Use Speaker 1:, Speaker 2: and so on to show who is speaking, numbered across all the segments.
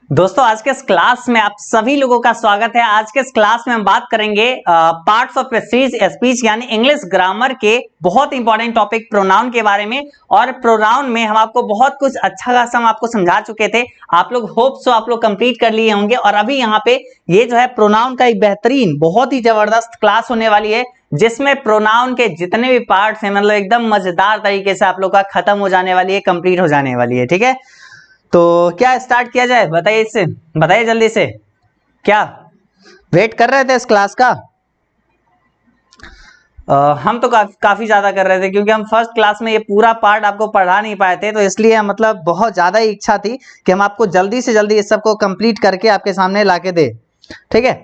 Speaker 1: दोस्तों आज के इस क्लास में आप सभी लोगों का स्वागत है। आज के इस क्लास में हम बात करेंगे पार्ट्स ऑफ स्पीच यानी इंग्लिश ग्रामर के बहुत इंपॉर्टेंट टॉपिक प्रोनाउन के बारे में। और प्रोनाउन में हम आपको बहुत कुछ अच्छा खासा हम आपको समझा चुके थे। आप लोग होप सो आप लोग कंप्लीट कर लिए होंगे। और अभी यहाँ पे ये जो है प्रोनाउन का एक बेहतरीन बहुत ही जबरदस्त क्लास होने वाली है, जिसमें प्रोनाउन के जितने भी पार्ट्स हैं मतलब एकदम मजेदार तरीके से आप लोग का खत्म हो जाने वाली है, कंप्लीट हो जाने वाली है। ठीक है, तो क्या स्टार्ट किया जाए? बताइए, इससे बताइए जल्दी से। क्या वेट कर रहे थे इस क्लास का? हम तो काफी ज्यादा कर रहे थे, क्योंकि हम फर्स्ट क्लास में ये पूरा पार्ट आपको पढ़ा नहीं पाए थे, तो इसलिए मतलब बहुत ज्यादा ही इच्छा थी कि हम आपको जल्दी से जल्दी इस सबको कंप्लीट करके आपके सामने लाके दे। ठीक है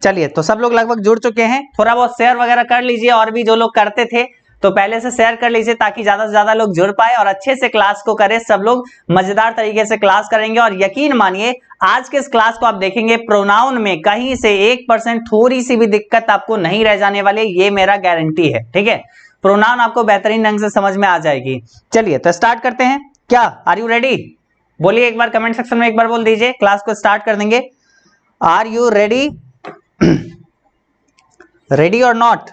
Speaker 1: चलिए, तो सब लोग लगभग जुड़ चुके हैं। थोड़ा बहुत शेयर वगैरह कर लीजिए, और भी जो लोग करते थे तो पहले से शेयर कर लीजिए, ताकि ज्यादा से ज्यादा लोग जुड़ पाए और अच्छे से क्लास को करें। सब लोग मजेदार तरीके से क्लास करेंगे। और यकीन मानिए आज के इस क्लास को आप देखेंगे, प्रोनाउन में कहीं से 1% थोड़ी सी भी दिक्कत आपको नहीं रह जाने वाली, ये मेरा गारंटी है। ठीक है, प्रोनाउन आपको बेहतरीन ढंग से समझ में आ जाएगी। चलिए तो स्टार्ट करते हैं। क्या आर यू रेडी? बोलिए एक बार कमेंट सेक्शन में, एक बार बोल दीजिए, क्लास को स्टार्ट कर देंगे। Are you ready? रेडी और not?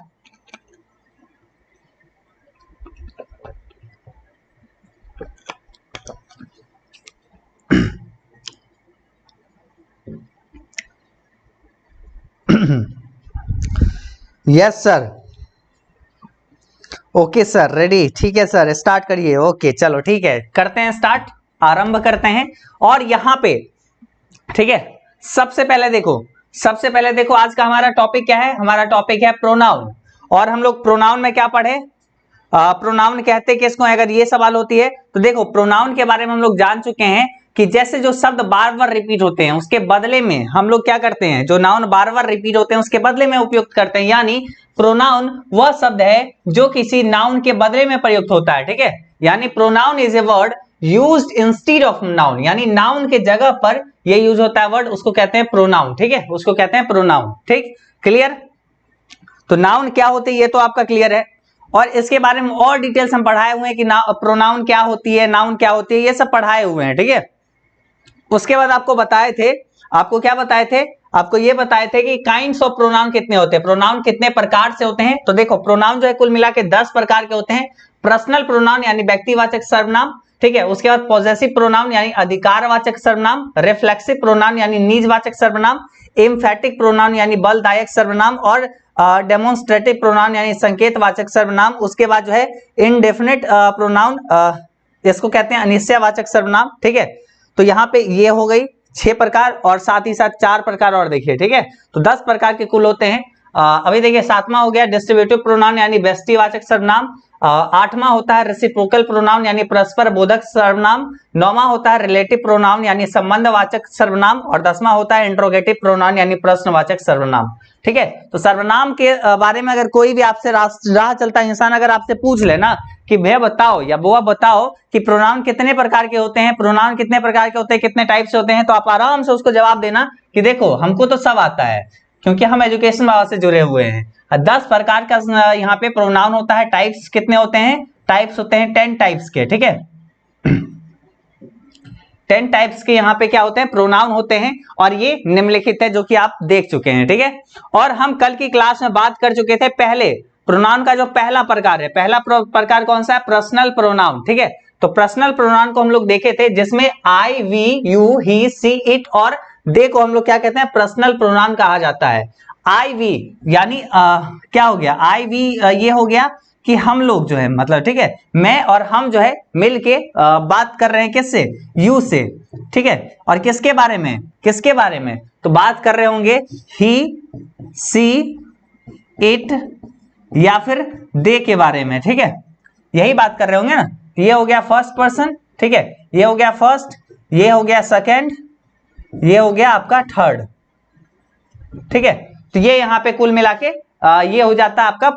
Speaker 1: Yes sir, okay sir, ready. ठीक है सर, स्टार्ट करिए। ओके चलो ठीक है, करते हैं स्टार्ट, आरंभ करते हैं। और यहां पे ठीक है, सबसे पहले देखो आज का हमारा टॉपिक क्या है? हमारा टॉपिक है प्रोनाउन। और हम लोग प्रोनाउन में क्या पढ़े? प्रोनाउन कहते किसको? अगर ये सवाल होती है तो देखो, प्रोनाउन के बारे में हम लोग जान चुके हैं कि जैसे जो शब्द बार बार रिपीट होते हैं उसके बदले में हम लोग क्या करते हैं, जो नाउन बार बार रिपीट होते हैं उसके बदले में उपयुक्त करते हैं। यानी प्रोनाउन वह शब्द है जो किसी नाउन के बदले में प्रयुक्त होता है। ठीक है, यानी pronoun is a word used instead of noun, यानी नाउन के जगह पर ये यूज होता है वर्ड, उसको कहते हैं प्रोनाउन। ठीक है, उसको कहते हैं प्रोनाउन। ठीक, क्लियर? तो नाउन क्या होती है ये तो आपका क्लियर है। और इसके बारे में और डिटेल्स हम पढ़ाए हुए हैं कि प्रोनाउन क्या होती है, नाउन क्या होती है, ये सब पढ़ाए हुए हैं। ठीक है, उसके बाद आपको बताए थे, आपको क्या बताए थे? आपको ये बताए थे कि काइंड्स ऑफ प्रोनाउन कितने होते हैं, प्रोनाउन कितने प्रकार से होते हैं। तो देखो, प्रोनाउन जो है कुल मिला के 10 प्रकार के होते हैं। पर्सनल प्रोनाउन यानी व्यक्तिवाचक सर्वनाम। ठीक है, उसके बाद पॉजेसिव प्रोनाउन यानी अधिकारवाचक सर्वनाम, रिफ्लेक्सिव प्रोनाउन यानी निजवाचक सर्वनाम, एम्फैटिक प्रोनाउन यानी बलदायक सर्वनाम, और डेमोन्स्ट्रेटिव प्रोनाउन यानी संकेतवाचक सर्वनाम। उसके बाद जो है इंडेफिनिट प्रोनाउन, इसको कहते हैं अनिश्चयवाचक सर्वनाम। ठीक है, तो यहाँ पे ये हो गई 6 प्रकार, और साथ ही साथ 4 प्रकार और देखिए। ठीक है, तो 10 प्रकार के कुल होते हैं। अभी देखिए 7वां हो गया डिस्ट्रीब्यूटिव प्रोनाउन यानी व्यष्टिवाचक सर्वनाम। 8वां होता है रेसिप्रोकल प्रोनाउन यानी परस्पर बोधक सर्वनाम। 9वां होता है रिलेटिव प्रोनाउन यानी संबंधवाचक सर्वनाम। और 10वां होता है इंट्रोगेटिव प्रोनाउन यानी प्रश्नवाचक सर्वनाम। ठीक है, तो सर्वनाम के बारे में अगर कोई भी आपसे राह चलता इंसान अगर आपसे पूछ ले ना कि भैया बताओ या बुआ बताओ कि प्रोनाउन कितने प्रकार के होते हैं, प्रोनाउन कितने प्रकार के होते हैं, कितने टाइप से होते हैं, तो आप आराम से उसको जवाब देना कि देखो हमको तो सब आता है, क्योंकि हम एजुकेशन वाला से जुड़े हुए हैं। 10 प्रकार का यहाँ पे प्रोनाउन होता है। टाइप्स कितने होते हैं? टाइप्स होते हैं 10 टाइप्स के। ठीक है 10 टाइप्स के यहाँ पे क्या होते हैं? प्रोनाउन होते हैं। और ये निम्नलिखित है जो कि आप देख चुके हैं। ठीक है, और हम कल की क्लास में बात कर चुके थे पहले प्रोनाउन का जो पहला प्रकार है। पहला प्रकार कौन सा है? Personal pronoun. ठीक है, तो पर्सनल प्रोनाउन को हम लोग देखे थे, जिसमें I, we, you, he, she, it और दे को हम लोग क्या कहते हैं? पर्सनल प्रोनाउन कहा जाता है। आई, वी यानी क्या हो गया? आई, वी ये हो गया कि हम लोग जो है मतलब, ठीक है, मैं और हम जो है मिलके बात कर रहे हैं किससे? यू से। ठीक है, और किसके बारे में? किसके बारे में? तो बात कर रहे होंगे ही, सी, इट या फिर दे के बारे में। ठीक है, यही बात कर रहे होंगे ना। ये हो गया फर्स्ट पर्सन। ठीक है, ये हो गया फर्स्ट, ये हो गया सेकंड, ये हो गया आपका थर्ड। ठीक है, तो ये यहाँ पे कुल मिला के ये हो जाता है आपका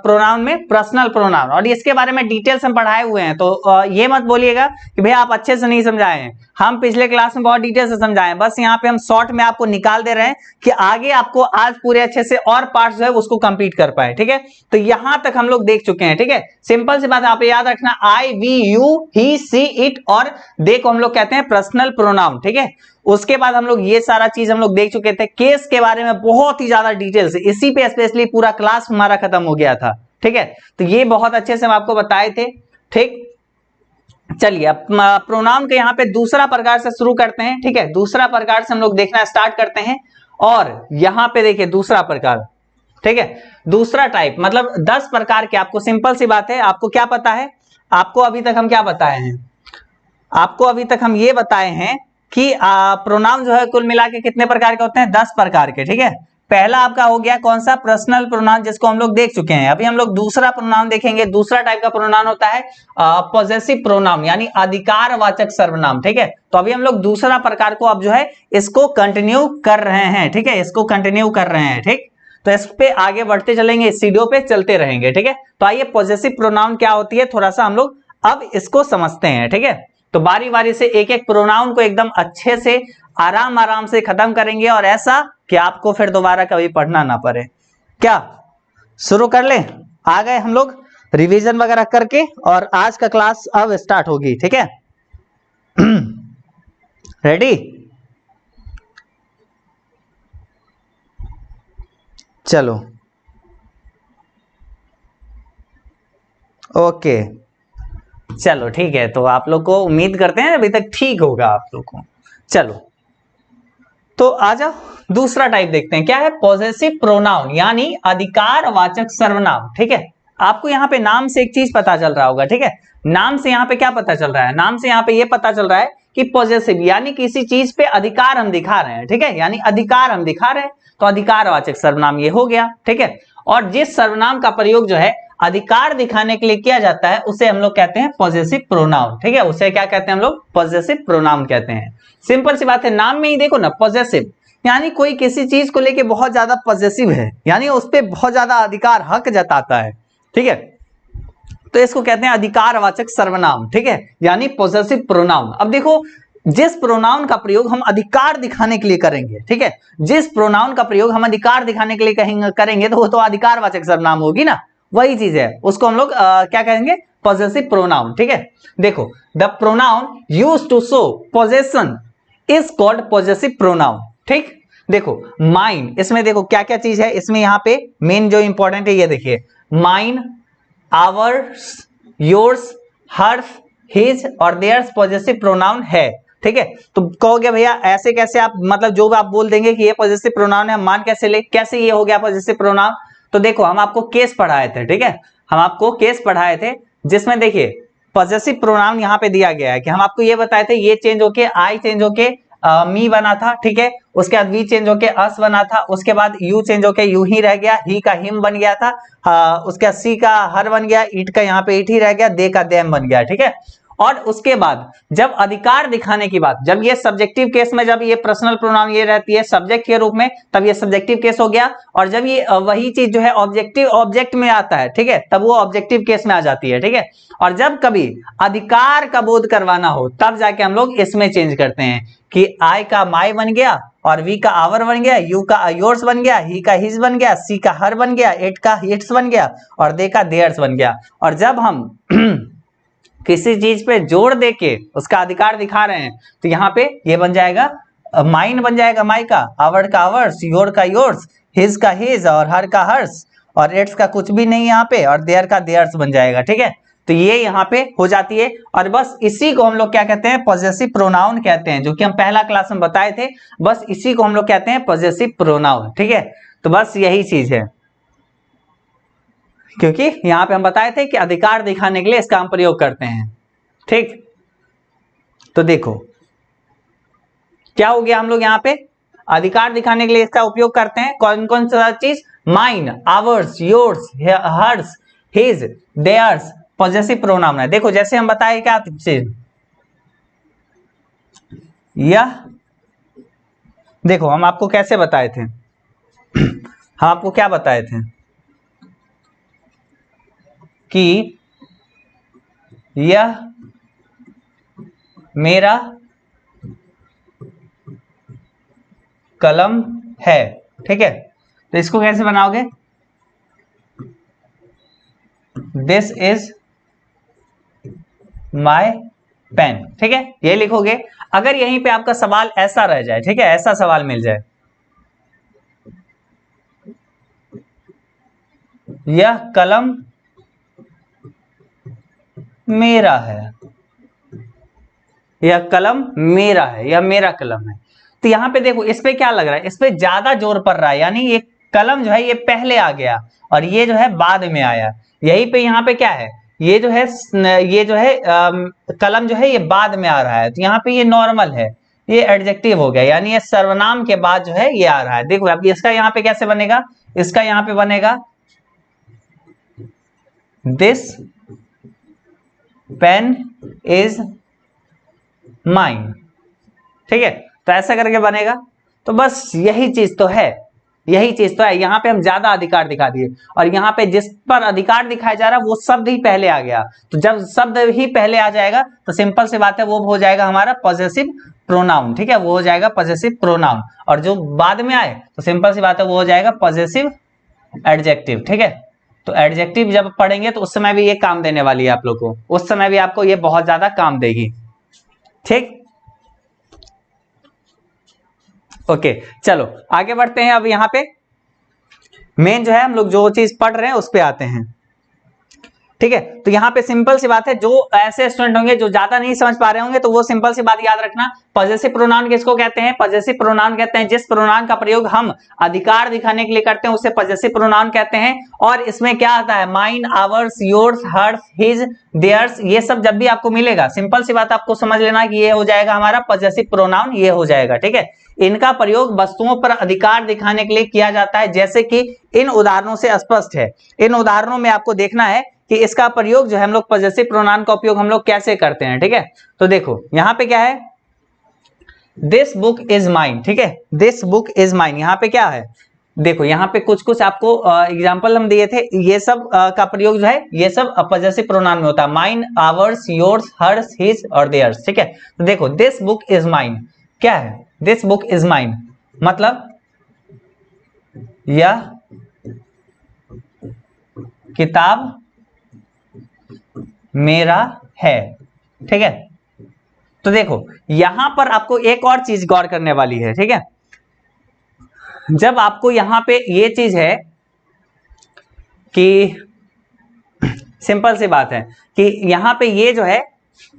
Speaker 1: प्रोनाउन में पर्सनल प्रोनाउन। और इसके बारे में डिटेल्स हम पढ़ाए हुए हैं, तो ये मत बोलिएगा कि भैया आप अच्छे से नहीं समझाए हैं। हम पिछले क्लास में बहुत डिटेल से समझाएं, बस यहाँ पे हम शॉर्ट में आपको निकाल दे रहे हैं कि आगे आपको आज पूरे अच्छे से और पार्ट्स जो है उसको कंप्लीट कर पाए। ठीक है, तो यहां तक हम लोग देख चुके हैं। ठीक है, सिंपल सी बात आप याद रखना, I, we, you, he, she, it और दे को हम लोग कहते हैं पर्सनल प्रोनाउन। ठीक है, उसके बाद हम लोग ये सारा चीज हम लोग देख चुके थे। केस के बारे में बहुत ही ज्यादा डिटेल से, इसी पे स्पेशली पूरा क्लास हमारा खत्म हो गया था। ठीक है, तो ये बहुत अच्छे से हम आपको बताए थे। ठीक, चलिए अब प्रोनाउन के यहाँ पे दूसरा प्रकार से शुरू करते हैं। ठीक है, दूसरा प्रकार से हम लोग देखना स्टार्ट करते हैं। और यहां पे देखिए दूसरा प्रकार, ठीक है, दूसरा टाइप मतलब 10 प्रकार के। आपको सिंपल सी बात है, आपको क्या पता है, आपको अभी तक हम क्या बताए हैं, आपको अभी तक हम ये बताए हैं कि प्रोनाउन जो है कुल मिला के कितने प्रकार के होते हैं, 10 प्रकार के। ठीक है, पहला आपका हो गया कौन सा, पर्सनल प्रोनाउन, जिसको हम लोग देख चुके हैं। अभी हम लोग दूसरा प्रोनाउन देखेंगे। दूसरा टाइप का प्रोनाउन होता है पॉजेसिव प्रोनाउन, यानी अधिकारवाचक सर्वनाम। ठीक है, तो अभी हम लोग दूसरा प्रकार को अब जो है इसको कंटिन्यू कर रहे हैं। ठीक है, इसको कंटिन्यू कर रहे हैं। ठीक, तो इस पे आगे बढ़ते चलेंगे, इस सीढ़ियों पे चलते रहेंगे। ठीक है, तो आइए पॉजेसिव प्रोनाउन क्या होती है थोड़ा सा हम लोग अब इसको समझते हैं। ठीक है, तो बारी बारी से एक एक प्रोनाउन को एकदम अच्छे से आराम आराम से खत्म करेंगे, और ऐसा कि आपको फिर दोबारा कभी पढ़ना ना पड़े। क्या शुरू कर ले, आ गए हम लोग रिवीजन वगैरह करके, और आज का क्लास अब स्टार्ट होगी। ठीक है, रेडी, चलो ओके, चलो ठीक है। तो आप लोग को उम्मीद करते हैं अभी तक ठीक होगा आप लोग को। चलो तो आ जाओ, दूसरा टाइप देखते हैं क्या है, पॉजेसिव प्रोनाउन यानी अधिकारवाचक सर्वनाम। ठीक है, आपको यहाँ पे नाम से एक चीज पता चल रहा होगा। ठीक है, नाम से यहाँ पे क्या पता चल रहा है, नाम से यहाँ पे ये पता चल रहा है कि पॉजेसिव यानी किसी चीज पे अधिकार हम दिखा रहे हैं। ठीक है, यानी अधिकार हम दिखा रहे हैं, तो अधिकारवाचक सर्वनाम ये हो गया। ठीक है, और जिस सर्वनाम का प्रयोग जो है अधिकार दिखाने के लिए किया जाता है उसे हम लोग कहते हैं पॉजेसिव प्रोनाउन। ठीक है, उसे क्या कहते हैं हम लोग, पॉजेसिव प्रोनाउन कहते हैं। सिंपल सी बात है, नाम में ही देखो ना, पॉजेसिव यानी कोई किसी चीज को लेके बहुत ज्यादा पॉजेसिव है, यानी उस पर बहुत ज्यादा अधिकार हक जताता है। ठीक है, तो इसको कहते हैं अधिकारवाचक सर्वनाम। ठीक है, यानी पॉजेसिव प्रोनाउन। अब देखो, जिस प्रोनाउन का प्रयोग हम अधिकार दिखाने के लिए करेंगे, ठीक है, जिस प्रोनाउन का प्रयोग हम अधिकार दिखाने के लिए करेंगे तो वो तो अधिकारवाचक सर्वनाम होगी ना, वही चीज है, उसको हम लोग क्या कहेंगे, पॉजेसिव प्रोनाउन। ठीक है, देखो, the pronoun used to show possession is called possessive pronoun. ठीक, देखो माइन, इसमें देखो क्या क्या चीज है इसमें, यहाँ पे मेन जो इंपॉर्टेंट है ये देखिए, mine, ours, yours, hers, his और देयर्स पॉजेसिव प्रोनाउन है। ठीक है, तो कहोगे भैया ऐसे कैसे, आप मतलब जो आप बोल देंगे कि ये पॉजेसिव प्रोनाउन है, हम मान कैसे ले, कैसे ये हो गया पॉजेसिव प्रोनाउन। तो देखो हम आपको केस पढ़ाए थे। ठीक है, हम आपको केस पढ़ाए थे जिसमें देखिए पॉजेसिव प्रोनाउन यहाँ पे दिया गया है कि हम आपको ये बताए थे, ये चेंज होके आई चेंज होके मी बना था। ठीक है, उसके बाद वी चेंज होके अस बना था, उसके बाद यू चेंज होके यू ही रह गया, ही का हिम बन गया था, उसके बाद सी का हर बन गया, ईट का यहाँ पे ईट ही रह गया, दे का देम बन गया। ठीक है, और उसके बाद जब अधिकार दिखाने की बात, जब ये सब्जेक्टिव केस में, जब ये पर्सनल प्रोनाउन ये रहती है सब्जेक्ट के रूप में, तब ये सब्जेक्टिव केस हो गया, और जब ये वही चीज जो है ऑब्जेक्टिव ऑब्जेक्ट में आता है, ठीक है, तब वो ऑब्जेक्टिव केस में आ जाती है। ठीक है, और जब कभी अधिकार का बोध करवाना हो तब जाके हम लोग इसमें चेंज करते हैं कि आई का माई बन गया, और वी का आवर बन गया, यू का योर्स बन गया, ही का हिज बन गया, सी का हर बन गया, इट का इट्स बन गया, और दे का देयर्स बन गया। और जब हम किसी चीज पे जोर देके उसका अधिकार दिखा रहे हैं तो यहाँ पे ये बन जाएगा माइन बन जाएगा माई का, आवर का आवर्स, योर का योर्स, हिज का हिज और हर का हर्स, और इट्स का कुछ भी नहीं यहाँ पे, और देयर का देयर्स बन जाएगा। ठीक है, तो ये यहाँ पे हो जाती है, और बस इसी को हम लोग क्या कहते हैं, पॉजेसिव प्रोनाउन कहते हैं, जो कि हम पहला क्लास में बताए थे। बस इसी को हम लोग कहते हैं पॉजेसिव प्रोनाउन। ठीक है, तो बस यही चीज है, क्योंकि यहां पे हम बताए थे कि अधिकार दिखाने के लिए इसका हम प्रयोग करते हैं। ठीक, तो देखो क्या हो गया, हम लोग यहाँ पे अधिकार दिखाने के लिए इसका उपयोग करते हैं। कौन कौन सा चीज, mine, ours, yours, hers, his, theirs possessive pronoun है। देखो जैसे हम बताए क्या चीज, यह देखो हम आपको कैसे बताए थे, हम आपको क्या बताए थे कि यह मेरा कलम है। ठीक है, तो इसको कैसे बनाओगे, दिस इज माय पेन। ठीक है, ये लिखोगे। अगर यहीं पे आपका सवाल ऐसा रह जाए, ठीक है, ऐसा सवाल मिल जाए, यह कलम मेरा है, यह कलम मेरा है, यह मेरा कलम है, तो यहां पे देखो इस पे क्या लग रहा है, इस पे ज्यादा जोर पड़ रहा है, यानी ये कलम जो है ये पहले आ गया और ये जो है बाद में आया। यही पे यहाँ पे क्या है, ये जो है कलम जो है ये बाद में आ रहा है, तो यहाँ पे ये नॉर्मल है, ये एडजेक्टिव हो गया, यानी ये सर्वनाम के बाद जो है ये आ रहा है। देखो अब इसका यहाँ पे कैसे बनेगा, इसका यहाँ पे बनेगा दिस पेन इज माइन। ठीक है, तो ऐसा करके बनेगा। तो बस यही चीज तो है, यही चीज तो है। यहाँ पे हम ज्यादा अधिकार दिखा दिए और यहाँ पे जिस पर अधिकार दिखाया जा रहा है वो शब्द ही पहले आ गया। तो जब शब्द ही पहले आ जाएगा तो सिंपल सी बात है वो हो जाएगा हमारा पॉजेसिव प्रोनाउन। ठीक है, वो हो जाएगा पॉजेसिव प्रोनाउन, और जो बाद में आए तो सिंपल सी बात है वो हो जाएगा पॉजेसिव एडजेक्टिव। ठीक है, तो एडजेक्टिव जब पढ़ेंगे तो उस समय भी ये काम देने वाली है आप लोग को, उस समय भी आपको ये बहुत ज्यादा काम देगी। ठीक, ओके, चलो आगे बढ़ते हैं। अब यहाँ पे मेन जो है हम लोग जो चीज पढ़ रहे हैं उस पे आते हैं। ठीक है, तो यहाँ पे सिंपल सी बात है, जो ऐसे स्टूडेंट होंगे जो ज्यादा नहीं समझ पा रहे होंगे तो वो सिंपल सी बात याद रखना, पॉजेसिव प्रोनाउन किसको कहते हैं, पॉजेसिव प्रोनाउन कहते हैं जिस प्रोनाउन का प्रयोग हम अधिकार दिखाने के लिए करते हैं उसे पॉजेसिव प्रोनाउन कहते हैं। और इसमें क्या आता है, mine, ours, yours, hers, his, theirs, ये सब जब भी आपको मिलेगा सिंपल सी बात आपको समझ लेना कि ये हो जाएगा हमारा पॉजेसिव प्रोनाउन, ये हो जाएगा। ठीक है, इनका प्रयोग वस्तुओं पर अधिकार दिखाने के लिए किया जाता है, जैसे कि इन उदाहरणों से स्पष्ट है। इन उदाहरणों में आपको देखना है कि इसका प्रयोग जो है हम लोग पॉजेसिव प्रोनाउन का उपयोग हम लोग कैसे करते हैं। ठीक है, तो देखो यहाँ पे क्या है, दिस बुक इज माइन। ठीक है, दिस बुक इज माइन, यहाँ पे क्या है, देखो यहाँ पे कुछ कुछ आपको एग्जांपल हम दिए थे, ये सब का प्रयोग जो है ये सब पॉजेसिव प्रोनाउन में होता है, mine, ours, yours, hers, his और देयर्स। ठीक है, तो देखो दिस बुक इज माइन क्या है, दिस बुक इज माइन मतलब यह किताब मेरा है। ठीक है, तो देखो यहां पर आपको एक और चीज गौर करने वाली है। ठीक है, जब आपको यहां पे ये चीज है कि सिंपल सी बात है कि यहां पे ये जो है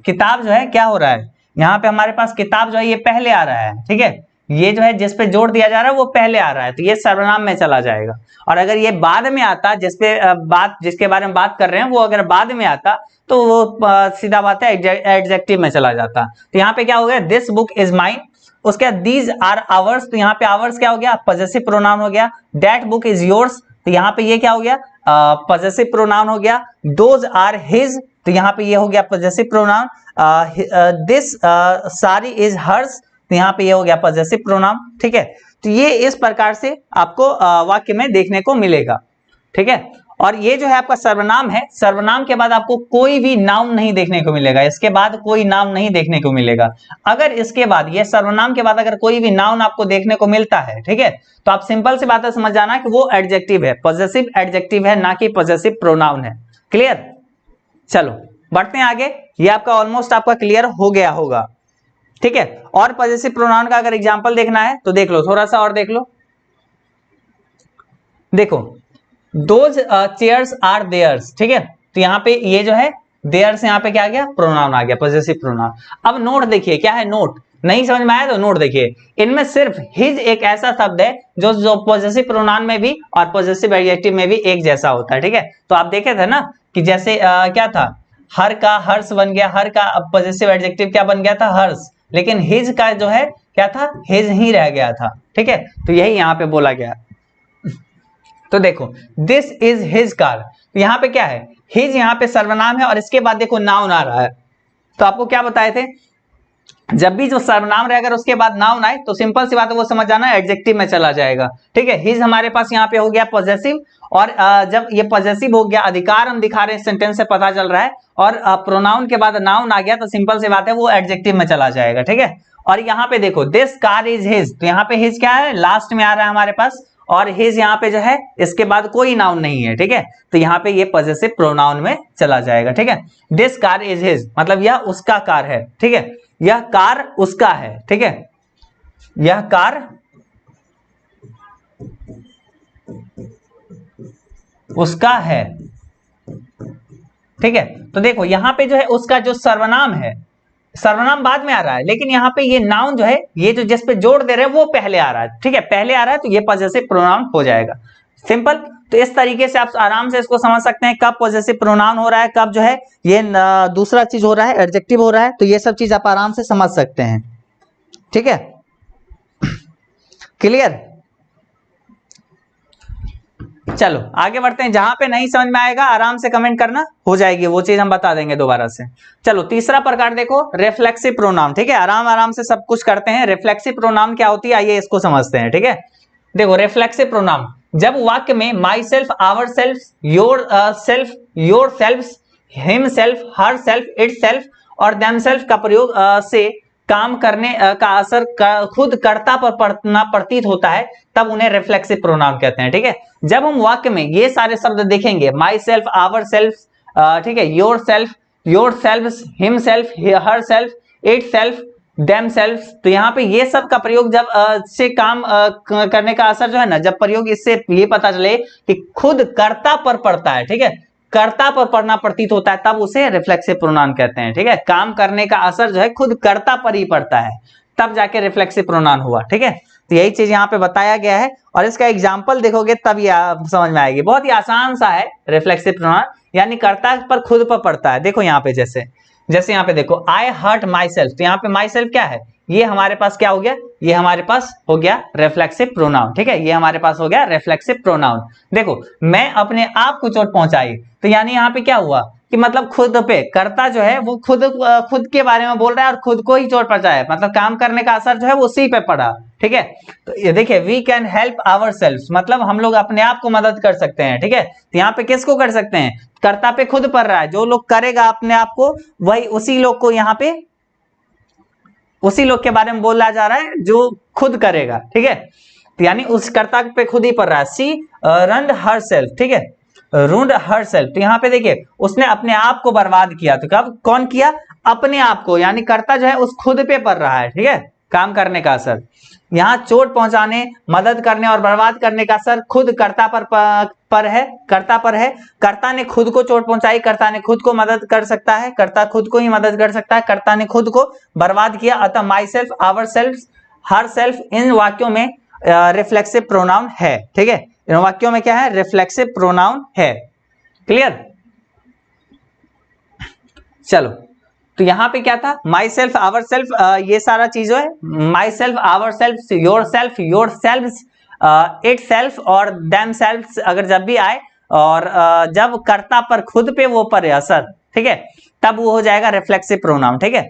Speaker 1: किताब जो है क्या हो रहा है, यहां पे हमारे पास किताब जो है ये पहले आ रहा है। ठीक है, ये जो है जिस पे जोर दिया जा रहा है वो पहले आ रहा है, तो ये सर्वनाम में चला जाएगा। और अगर ये बाद में आता, जिसके बारे में बात कर रहे हैं वो अगर बाद में आता तो वो सीधा बात है एडजेक्टिव में चला जाता। तो यहाँ पे क्या हो गया, दिस बुक इज माइन, उसके बाद दीज आर आवर्स, तो यहाँ पे आवर्स क्या हो गया, पॉजेसिव प्रोनाउन हो गया। दैट बुक इज योर्स, तो यहाँ पे ये क्या हो गया, पॉजेसिव प्रोनाउन हो गया। दोज आर हिज, तो यहाँ पे ये हो गया possessive pronoun. This sari is hers, तो यहाँ पे ये हो गया पॉजेसिव प्रोनाउन। ठीक है, तो ये इस प्रकार से आपको वाक्य में देखने को मिलेगा। ठीक है, और ये जो है आपका सर्वनाम है, सर्वनाम के बाद आपको कोई भी नाउन नहीं देखने को मिलेगा, इसके बाद कोई नाउन नहीं देखने को मिलेगा। अगर इसके बाद ये सर्वनाम के बाद अगर कोई भी नाउन आपको देखने को मिलता है, ठीक है, तो आप सिंपल सी बात है समझ जाना कि वो एडजेक्टिव है, पॉजेसिव एडजेक्टिव है, ना कि पॉजेसिव प्रोनाउन है। क्लियर, चलो बढ़ते हैं आगे। ये आपका ऑलमोस्ट आपका क्लियर हो गया होगा। ठीक है, और पॉजेसिव प्रोनाउन का अगर एग्जांपल देखना है तो देख लो, थोड़ा सा और देख लो। देखो दोज चेयर्स आर देयर्स। ठीक है, तो यहाँ पे ये जो है देयर्स, यहाँ पे क्या आ गया, प्रोनाउन आ गया, पॉजेसिव प्रोनाउन। अब नोट देखिए क्या है, नोट नहीं समझ में आया तो नोट देखिए, इनमें सिर्फ हिज एक ऐसा शब्द है जो पॉजेसिव प्रोनाउन में भी और पॉजेसिव एडजेक्टिव में भी एक जैसा होता है। ठीक है, तो आप देखे थे ना कि जैसे क्या था, हर का हर्ष बन गया, हर का पॉजेसिव एडजेक्टिव क्या बन गया था, हर्ष, लेकिन हिज का जो है क्या था, हिज ही रह गया था। ठीक है, तो यही यहाँ पे बोला गया। तो देखो दिस इज हिज कार, तो यहाँ पे क्या है, हिज यहाँ पे सर्वनाम है और इसके बाद देखो नाउन आ रहा है। तो आपको क्या बताए थे, जब भी जो सर्वनाम रहेगा अगर उसके बाद नाउन आए तो सिंपल सी बात है वो समझ जाना एडजेक्टिव में चला जाएगा। ठीक है, हिज हमारे पास यहाँ पे हो गया पॉजेसिव, और जब ये पॉजेसिव हो गया, अधिकार हम दिखा रहे हैं, सेंटेंस से पता चल रहा है, और प्रोनाउन के बाद नाउन आ गया तो सिंपल सी बात है वो एडजेक्टिव में चला जाएगा। ठीक है, और यहाँ पे देखो दिस कार इज हिज, तो यहाँ पे हिज क्या है, लास्ट में आ रहा है हमारे पास, और हिज यहाँ पे जो है इसके बाद कोई नाउन नहीं है, ठीक है, तो यहाँ पे ये पॉजेसिव प्रोनाउन में चला जाएगा, ठीक है। दिस कार इज हिज मतलब यह उसका कार है, ठीक है, यह कार उसका है, ठीक है, यह कार उसका है, ठीक है। तो देखो यहाँ पे जो है उसका जो सर्वनाम है, सर्वनाम बाद में आ रहा है, लेकिन यहाँ पे ये नाउन जो है, ये जो जिस पे जोड़ दे रहे हैं वो पहले आ रहा है, ठीक है, पहले आ रहा है, तो ये पॉजेसिव प्रोनाउन हो जाएगा, सिंपल। तो इस तरीके से आप आराम से इसको समझ सकते हैं कब पॉजेसिव प्रोनाउन हो रहा है, कब जो है ये दूसरा चीज हो रहा है, एडजेक्टिव हो रहा है, तो ये सब चीज आप आराम से समझ सकते हैं, ठीक है, क्लियर। चलो आगे बढ़ते हैं, जहां पे नहीं समझ में आएगा आराम से कमेंट करना, हो जाएगी वो चीज, हम बता देंगे दोबारा से। चलो तीसरा प्रकार देखो, रिफ्लेक्सिव प्रोनाउन, ठीक है, आराम आराम से सब कुछ करते हैं। रिफ्लेक्सिव प्रोनाउन क्या होती है, आइए इसको समझते हैं, ठीक है। देखो रिफ्लेक्सिव प्रोनाउन, जब वाक्य में myself, ourself, yourself, himself, herself, itself और देम सेल्फ का प्रयोग से काम करने का असर खुद कर्ता पर पड़ना प्रतीत होता है, तब उन्हें रिफ्लेक्सिव प्रोनाउन कहते हैं, ठीक है। जब हम वाक्य में ये सारे शब्द देखेंगे, माई सेल्फ, आवर सेल्फ, ठीक है, your self, himself, herself, it self, them self, तो यहाँ पे ये सब का प्रयोग जब से काम करने का असर जो है ना, जब प्रयोग इससे ये पता चले कि खुद कर्ता पर पड़ता है, ठीक है, कर्ता पर पड़ना प्रतीत होता है, तब उसे रिफ्लेक्सिव प्रोनाउन कहते हैं, ठीक है। काम करने का असर जो है खुद कर्ता पर ही पड़ता है, तब जाके रिफ्लेक्सिव प्रोनाउन हुआ, ठीक है। तो यही चीज यहाँ पे बताया गया है, और इसका एग्जाम्पल देखोगे तब ये समझ में आएगी। बहुत ही आसान सा है रिफ्लेक्सिव प्रोनाउन, यानी कर्ता पर खुद पर पड़ता है। देखो यहाँ पे जैसे यहाँ पे देखो, आई हर्ट माई सेल्फ, तो यहाँ पे माई सेल्फ क्या है, ये हमारे पास क्या हो गया, ये हमारे पास हो गया रिफ्लेक्सिव प्रोनाउन, ठीक है, ये हमारे पास हो गया रिफ्लेक्सिव प्रोनाउन। देखो मैं अपने आप को चोट पहुंचाई, तो यानी यहाँ पे क्या हुआ कि मतलब खुद पे कर्ता जो है वो खुद के बारे में बोल रहा है और खुद को ही चोट पहुंचाया, मतलब काम करने का असर जो है वो उसी पे पड़ा, ठीक है। तो ये देखिए, we can help ourself, मतलब हम लोग अपने आप को मदद कर सकते हैं, ठीक है। तो यहाँ पे किसको कर सकते हैं, कर्ता पे खुद पड़ रहा है, जो लोग करेगा अपने आप को वही उसी लोग को यहाँ पे उसी लोग के बारे में बोला जा रहा है जो खुद करेगा, ठीक है। तो यानी उस कर्ता पे खुद ही पड़ रहा है। सी रन हर सेल्फ, ठीक है, रूंड हर सेल्फ, तो यहाँ पे देखिए उसने अपने आप को बर्बाद किया, तो कब कौन किया, अपने आप को, यानी कर्ता जो है उस खुद पे पड़ रहा है, ठीक है, काम करने का असर। यहाँ चोट पहुंचाने, मदद करने और बर्बाद करने का असर खुद कर्ता पर है, कर्ता ने खुद को चोट पहुंचाई, कर्ता ने खुद को मदद कर सकता है, कर्ता खुद को ही मदद कर सकता है, कर्ता ने खुद को बर्बाद किया। अतः myself, ourself, herself इन वाक्यों में रिफ्लेक्सिव प्रोनाउन है, ठीक है, इन वाक्यों में क्या है, रिफ्लेक्सिव प्रोनाउन है, क्लियर। चलो तो यहाँ पे क्या था, माई सेल्फ, आवर सेल्फ, ये सारा चीज है, myself, ourself, yourself, itself और देम सेल्फ, अगर जब भी आए और जब कर्ता पर खुद पे वो पड़े असर, ठीक है, तब वो हो जाएगा रिफ्लेक्सिव प्रोनाउन, ठीक है,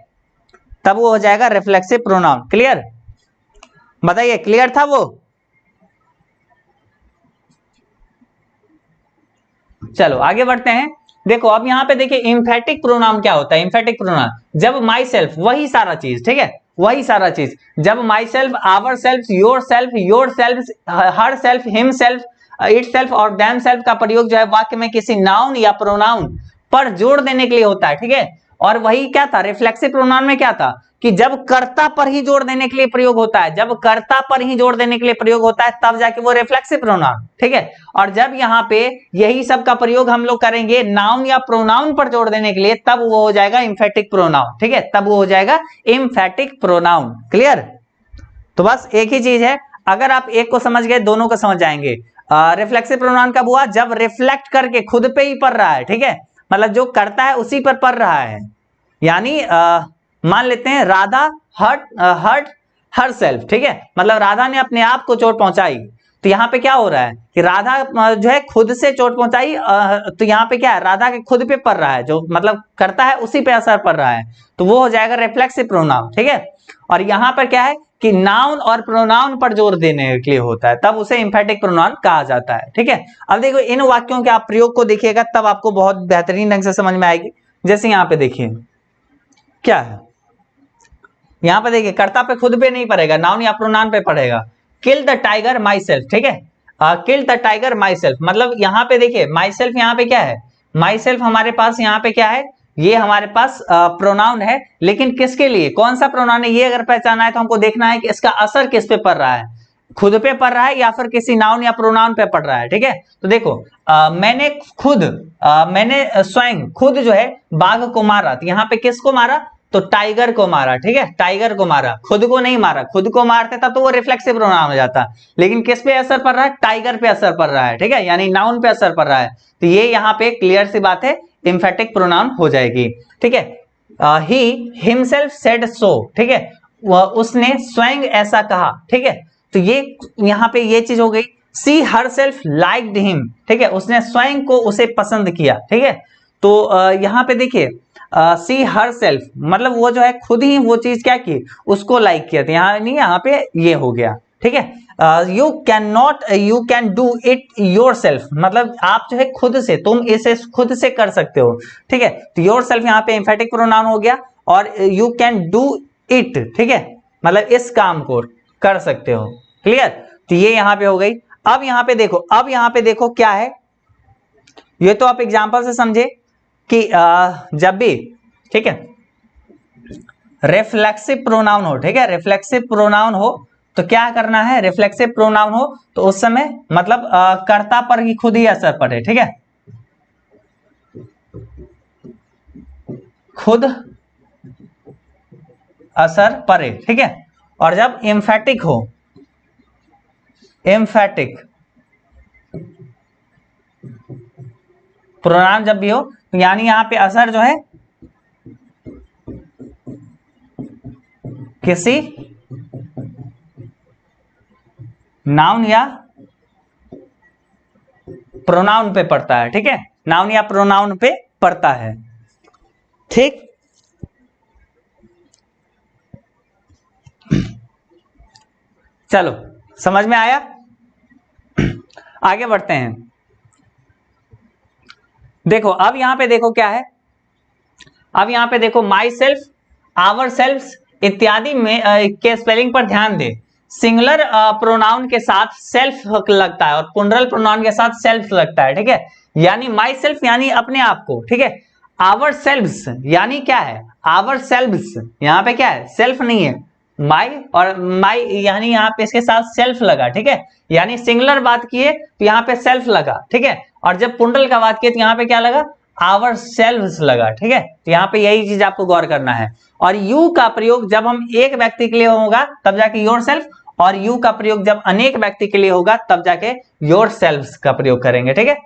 Speaker 1: तब वो हो जाएगा रिफ्लेक्सिव प्रोनाउन, क्लियर। बताइए क्लियर था वो। चलो आगे बढ़ते हैं। देखो अब यहाँ पे देखिए एम्फेटिक प्रोनाउन क्या होता है। एम्फेटिक प्रोनाउन, जब माई सेल्फ, वही सारा चीज, ठीक है, वही सारा चीज, जब myself, ourself, yourself, herself, himself, itself और देम सेल्फ का प्रयोग जो है वाक्य में किसी नाउन या प्रोनाउन पर जोड़ देने के लिए होता है, ठीक है। और वही क्या था, रिफ्लेक्सिव प्रोनाउन में क्या था कि जब कर्ता पर ही जोड़ देने के लिए प्रयोग होता है, जब कर्ता पर ही जोड़ देने के लिए प्रयोग होता है तब जाके वो रिफ्लेक्सिव प्रोनाउन, ठीक है। और जब यहाँ पे यही सब का प्रयोग हम लोग करेंगे नाउन या प्रोनाउन पर जोड़ देने के लिए, तब वो हो जाएगा एम्फेटिक प्रोनाउन, ठीक है, तब वो हो जाएगा एम्फेटिक प्रोनाउन, क्लियर। तो बस एक ही चीज है, अगर आप एक को समझ गए दोनों को समझ जाएंगे। रिफ्लेक्सिव प्रोनाउन कब हुआ, जब रिफ्लेक्ट करके खुद पे ही पड़ रहा है, ठीक है, मतलब जो करता है उसी पर पड़ रहा है। यानी मान लेते हैं राधा हर्ट हर सेल्फ, ठीक है, मतलब राधा ने अपने आप को चोट पहुंचाई, तो यहाँ पे क्या हो रहा है कि राधा जो है खुद से चोट पहुंचाई, तो यहाँ पे क्या है, राधा के खुद पे पड़ रहा है, जो मतलब करता है उसी पे असर पड़ रहा है, तो वो हो जाएगा रिफ्लेक्सिव प्रोनाउन, ठीक है। और यहाँ पर क्या है कि नाउन और प्रोनाउन पर जोर देने के लिए होता है, तब उसे एम्फेटिक प्रोनाउन कहा जाता है, ठीक है। अब देखो इन वाक्यों के आप प्रयोग को देखिएगा तब आपको बहुत बेहतरीन ढंग से समझ में आएगी। जैसे यहाँ पे देखिए क्या है, यहाँ पे देखिए कर्ता पे खुद पे नहीं पड़ेगा, नाउन या प्रोनाउन पे पड़ेगा। Kill the tiger my self, ठीक है, kill the tiger my self, मतलब यहाँ पे देखिए माई सेल्फ यहाँ पे क्या है, माई सेल्फ हमारे पास यहाँ पे क्या है, ये हमारे पास प्रोनाउन है, लेकिन किसके लिए, कौन सा प्रोनाउन है, ये अगर पहचाना है तो हमको देखना है कि इसका असर किस पे पड़ रहा है, खुद पे पड़ रहा है या फिर किसी नाउन या प्रोनाउन पे पड़ रहा है। ठीक है, तो देखो मैंने खुद मैंने स्वयं खुद जो है बाघ को मारा, तो यहाँ पे किसको मारा, तो टाइगर को मारा। ठीक है, टाइगर को मारा, खुद को नहीं मारा, खुद को मारते तब तो वो रिफ्लेक्सिव प्रोनाउन हो जाता, लेकिन किस पे असर पड़ रहा है, टाइगर पे असर पड़ रहा है। ठीक है, यानी नाउन पे असर पड़ रहा है, तो ये यहाँ पे क्लियर सी बात है, एम्फेटिक प्रोनाउन हो जाएगी। ठीक है, ही हिमसेल्फ सेड सो, ठीक है, उसने स्वयं ऐसा कहा। ठीक है, तो ये यहाँ पे ये चीज हो गई। सी हरसेल्फ लाइक्ड हिम, ठीक है, उसने स्वयं को उसे पसंद किया। ठीक है, तो यहाँ पे देखिए सी हरसेल्फ मतलब वो जो है खुद ही वो चीज क्या की, उसको लाइक किया था, यहाँ नहीं, यहाँ पे ये हो गया। ठीक है, you can do it your self, मतलब आप जो है खुद से, तुम इसे खुद से कर सकते हो। ठीक है, तो योर सेल्फ यहाँ पे एम्फेटिक प्रोनाउन हो गया, और यू कैन डू इट, ठीक है, मतलब इस काम को कर सकते हो। क्लियर, तो ये यहाँ पे हो गई। अब यहाँ पे देखो क्या है, ये तो आप एग्जाम्पल से समझे कि जब भी, ठीक है, रिफ्लेक्सिव प्रोनाउन हो, ठीक है, रिफ्लेक्सिव प्रोनाउन हो तो क्या करना है, रिफ्लेक्सिव प्रोनाउन हो तो उस समय मतलब कर्ता पर ही खुद ही असर पड़े। ठीक है, खुद असर पड़े। ठीक है, और जब एम्फेटिक हो, एम्फेटिक प्रोनाउन जब भी हो तो यानी यहां पे असर जो है किसी नाउन या प्रोनाउन पे पड़ता है। ठीक है, नाउन या प्रोनाउन पे पड़ता है। ठीक, चलो समझ में आया, आगे बढ़ते हैं। देखो अब यहां पे देखो क्या है, अब यहां पे देखो माई सेल्फ, आवर सेल्फ इत्यादि में के स्पेलिंग पर ध्यान दे। सिंगुलर प्रोनाउन के साथ सेल्फ लगता है और प्लूरल प्रोनाउन के साथ सेल्फ लगता है। ठीक है, यानी माई सेल्फ यानी अपने आप को। ठीक है, आवर सेल्व्स यानी क्या है, आवर सेल्व्स यहाँ पे क्या है, सेल्फ नहीं है, माई, और माई यानी यहाँ पे इसके साथ सेल्फ लगा। ठीक है, यानी सिंगुलर बात किए तो यहाँ पे सेल्फ लगा। ठीक है, और जब प्लूरल का बात किए तो यहाँ पे क्या लगा, आवर सेल्व्स लगा। ठीक है, तो यहाँ पे यही चीज आपको गौर करना है। और यू का प्रयोग जब हम एक व्यक्ति के लिए होगा तब जाके योर सेल्फ, और यू का प्रयोग जब अनेक व्यक्ति के लिए होगा तब जाके योर सेल्व्स का प्रयोग करेंगे। ठीक है,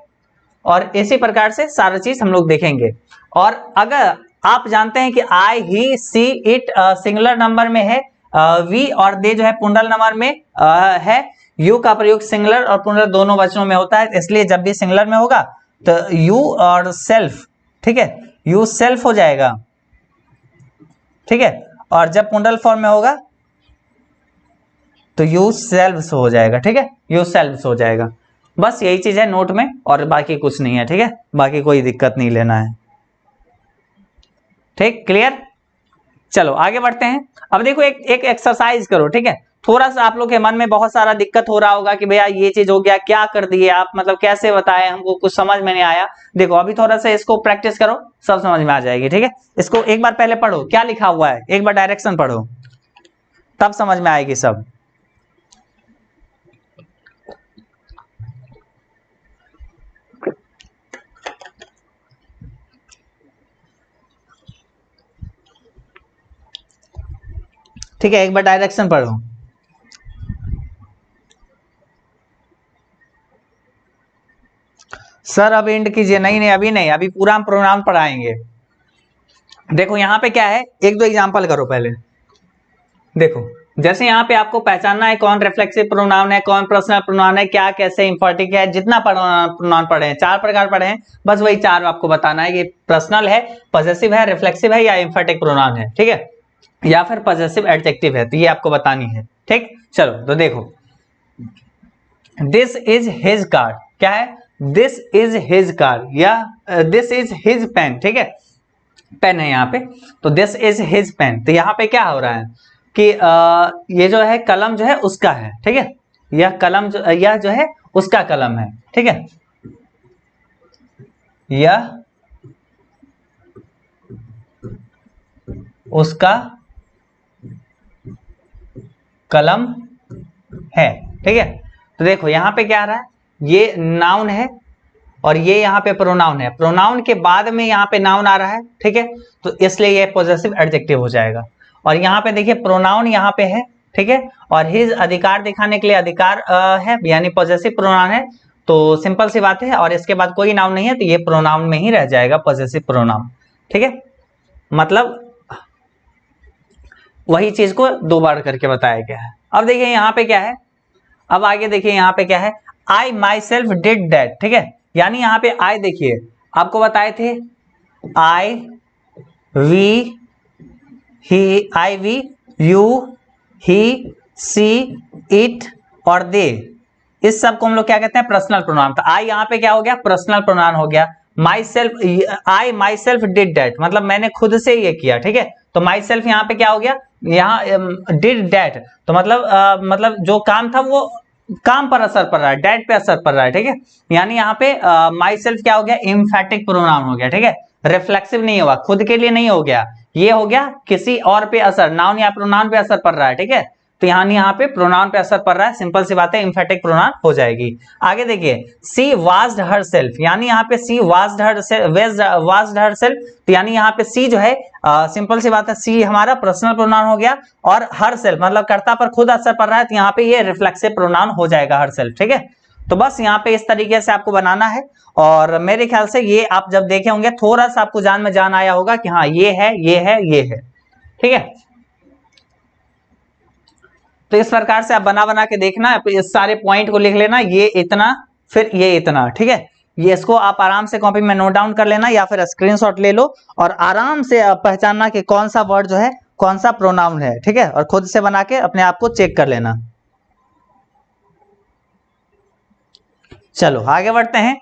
Speaker 1: और इसी प्रकार से सारा चीज हम लोग देखेंगे। और अगर आप जानते हैं कि आई, ही, सी, इट सिंगुलर नंबर में है, वी और दे जो है प्लूरल नंबर में है, यू का प्रयोग सिंगुलर और प्लूरल दोनों वचनों में होता है, इसलिए जब भी सिंगुलर में होगा तो यू और सेल्फ, ठीक है, यू सेल्फ हो जाएगा। ठीक है, और जब प्लूरल फॉर्म में होगा तो यू सेल्व्स हो जाएगा। ठीक है, यू सेल्व्स हो जाएगा। बस यही चीज है नोट में, और बाकी कुछ नहीं है। ठीक है, बाकी कोई दिक्कत नहीं लेना है। ठीक, क्लियर, चलो आगे बढ़ते हैं। अब देखो एक एक्सरसाइज करो। ठीक है, थोड़ा सा आप लोग के मन में बहुत सारा दिक्कत हो रहा होगा कि भैया ये चीज हो गया, क्या कर दिए आप, मतलब कैसे बताए, हमको कुछ समझ में नहीं आया। देखो अभी थोड़ा सा इसको प्रैक्टिस करो, सब समझ में आ जाएगी। ठीक है, इसको एक बार पहले पढ़ो क्या लिखा हुआ है, एक बार डायरेक्शन पढ़ो, तब समझ में आएगी सब। ठीक है, एक बार डायरेक्शन पढ़ो। सर अब एंड कीजिए, नहीं नहीं अभी नहीं, अभी पूरा हम प्रोनाउन पढ़ाएंगे। देखो यहाँ पे क्या है, एक दो एग्जांपल करो पहले। देखो जैसे यहाँ पे आपको पहचानना है कौन रिफ्लेक्सिव प्रोनाउन है, कौन पर्सनल प्रोनाउन है, क्या कैसे इंफेटिक है, जितना प्रोनाउन पढ़े हैं, 4 प्रकार पढ़े हैं, बस वही 4 आपको बताना है कि पर्सनल है, पॉसेसिव है, रिफ्लेक्सिव है या इंफेटिक प्रोनाउन है। ठीक है, या फिर पॉसेसिव एडजेक्टिव है, तो ये आपको बतानी है। ठीक, चलो तो देखो, दिस इज हिज कार, क्या है, दिस इज हिज कार या दिस इज हिज पेन। ठीक है, पेन है यहाँ पे, तो दिस इज हिज पेन। तो यहाँ पे क्या हो रहा है कि ये जो है कलम जो है उसका है, ठीक है, यह कलम यह जो है उसका कलम है, ठीक है, यह उसका कलम है, ठीक है। तो देखो यहाँ पे क्या आ रहा है, ये नाउन है और ये यहाँ पे प्रोनाउन है, प्रोनाउन के बाद में यहाँ पे नाउन आ रहा है, ठीक है, तो इसलिए ये पॉजेसिव एडजेक्टिव हो जाएगा। और यहाँ पे देखिए प्रोनाउन यहाँ पे है, ठीक है, और हिज अधिकार दिखाने के लिए अधिकार है, यानी पॉजेसिव प्रोनाउन है, तो सिंपल सी बात है, और इसके बाद कोई नाउन नहीं है तो ये प्रोनाउन में ही रह जाएगा, पॉजेसिव प्रोनाउन, ठीक है। मतलब वही चीज को दो बार करके बताया गया है। अब देखिए यहाँ पे क्या है, अब आगे देखिए यहाँ पे क्या है, आई माई सेल्फ डिड दैट, ठीक है, यानी यहाँ पे आई देखिए आपको बताए थे I we he, I we you he she it और दे, इस सब को हम लोग क्या कहते हैं, पर्सनल प्रोनाउन। तो आई यहाँ पे क्या हो गया, पर्सनल प्रोनाउन हो गया। My self, I my self did that, मतलब मैंने खुद से ये किया, ठीक है, तो माई सेल्फ यहाँ पे क्या हो गया, यहाँ डिड दैट, तो मतलब जो काम था वो काम पर असर पड़ रहा है, डेट पे असर पड़ रहा है, ठीक है, यानी यहाँ पे माई सेल्फ क्या हो गया, एम्फैटिक प्रोनाउन हो गया, ठीक है, रिफ्लेक्सिव नहीं हुआ, खुद के लिए नहीं हो गया, ये हो गया किसी और पे असर, नाउन या प्रोनाउन पे असर पड़ रहा है, ठीक है, तो यहाँ पे प्रोनाउन पे असर पड़ रहा है, सिंपल सी बात है, एम्फैटिक प्रोनाउन हो जाएगी। आगे देखिए सी वास्ड हरसेल्फ, यानी यहाँ पे सी वास्ड हरसेल्फ, तो यानी यहाँ पे सी जो है सिंपल सी बात है, सी हमारा पर्सनल प्रोनाउन हो गया, और हरसेल्फ मतलब कर्ता पर खुद असर पड़ रहा है, तो यहाँ पे ये रिफ्लेक्सिव प्रोनाउन हो जाएगा हरसेल्फ, ठीक है। तो बस यहाँ पे इस तरीके से आपको बनाना है, और मेरे ख्याल से ये आप जब देखे होंगे थोड़ा सा आपको जान आया होगा कि हाँ ये है ये है ये है, ठीक है। तो इस प्रकार से आप बना के देखना, इस सारे पॉइंट को लिख लेना, ये इतना फिर ये इतना, ठीक है, ये इसको आप आराम से कॉपी में नोट डाउन कर लेना या फिर स्क्रीनशॉट ले लो, और आराम से पहचानना कि कौन सा वर्ड जो है कौन सा प्रोनाउन है, ठीक है, और खुद से बना के अपने आप को चेक कर लेना। चलो आगे बढ़ते हैं।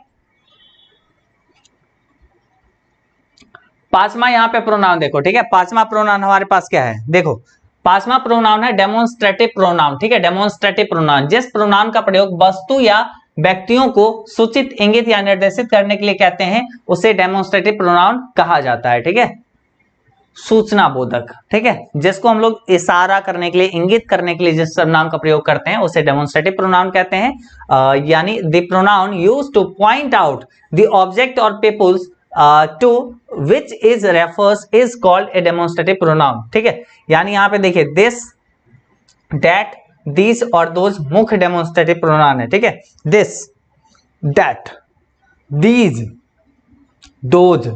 Speaker 1: पांचवा यहाँ पे प्रोनाउन देखो, ठीक है, पांचवा प्रोनाउन हमारे पास क्या है, देखो पांचवा प्रोनाउन है डेमोन्स्ट्रेटिव प्रोनाउन, ठीक है, डेमोन्स्ट्रेटिव प्रोनाउन जिस प्रोनाउन का प्रयोग वस्तु या व्यक्तियों को सूचित, इंगित या निर्देशित करने के लिए कहते हैं उसे डेमोन्स्ट्रेटिव प्रोनाउन कहा जाता है, ठीक है, सूचना बोधक, ठीक है, जिसको हम लोग इशारा करने के लिए, इंगित करने के लिए जिस सर्वनाम का प्रयोग करते हैं उसे डेमोन्स्ट्रेटिव प्रोनाउन कहते हैं, यानी the pronoun used to point out the object और peoples to which is refers is called a demonstrative pronoun, ठीक है, यानी यहाँ पे देखिए दिस, दैट, दिस और दोज मुख्य डेमोन्स्ट्रेटिव प्रोनाउन है, ठीक है, दिस, दैट, दीज, दोज,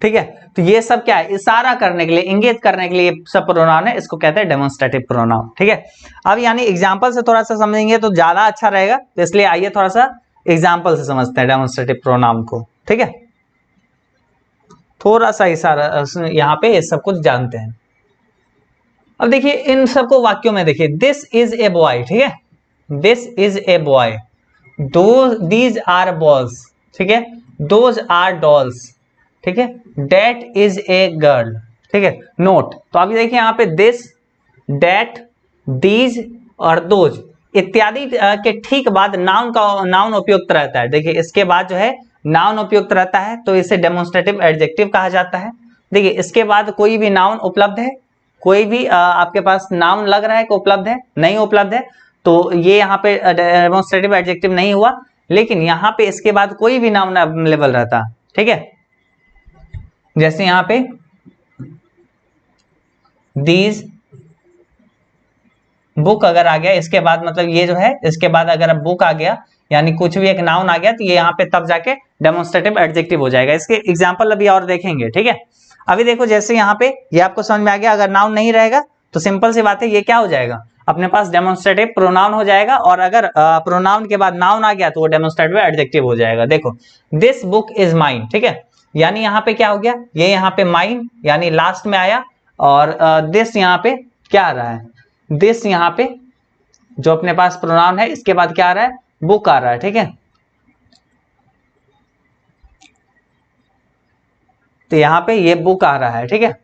Speaker 1: ठीक है, तो ये सब क्या है, इशारा करने के लिए, इंगित करने के लिए सब प्रोनाउन है, इसको कहते हैं डेमोन्स्ट्रेटिव प्रोनाउन, ठीक है। अब यानी एग्जांपल से थोड़ा सा समझेंगे तो ज्यादा अच्छा रहेगा, तो इसलिए आइए थोड़ा सा एग्जांपल से समझते हैं डेमोन्स्ट्रेटिव प्रोनाउन को, ठीक है, थोड़ा सा इशारा यहाँ पे ये सब कुछ जानते हैं। अब देखिए इन सबको वाक्यों में देखिए, दिस इज ए बॉय, ठीक है, this is a boy, these are balls, ठीक है, दोज आर डॉल्स, ठीक है, डेट इज ए गर्ल, ठीक है, नोट। तो अभी देखिए यहाँ पे दिस, डेट, दीज और दोज इत्यादि के ठीक बाद नाउन उपयुक्त रहता है, देखिए इसके बाद जो है नाउन उपयुक्त रहता है तो इसे डेमोन्स्ट्रेटिव एडजेक्टिव कहा जाता है। देखिए इसके बाद कोई भी नाउन उपलब्ध है, कोई भी आपके पास नाउन लग रहा है कि उपलब्ध है, नहीं उपलब्ध है, तो ये यहाँ पे डेमोन्स्ट्रेटिव एडजेक्टिव नहीं हुआ, लेकिन यहाँ पे इसके बाद कोई भी नाउन अवेलेबल रहता, ठीक है, जैसे यहाँ पे दीज, बुक अगर आ गया इसके बाद, मतलब ये जो है इसके बाद अगर बुक आ गया यानी कुछ भी एक नाउन आ गया तो ये यहाँ पे तब जाके डेमोन्स्ट्रेटिव एडजेक्टिव हो जाएगा। इसके एग्जांपल अभी और देखेंगे, ठीक है। अभी देखो जैसे यहाँ पे ये आपको समझ में आ गया, अगर नाउन नहीं रहेगा तो सिंपल सी बात है ये क्या हो जाएगा, अपने पास डेमोन्स्ट्रेटिव प्रोनाउन हो जाएगा, और अगर प्रोनाउन के बाद नाउन आ गया तो वो डेमोन्स्ट्रेटिव एडजेक्टिव हो जाएगा। देखो दिस बुक इज माइन, ठीक है, यानी यहाँ पे क्या हो गया, ये यहाँ पे माइन यानी लास्ट में आया, और दिस यहाँ पे क्या आ रहा है, दिस यहाँ पे जो अपने पास प्रोनाउन है इसके बाद क्या आ रहा है, बुक आ रहा है, ठीक है। तो यहाँ पे ये बुक आ रहा है, ठीक है।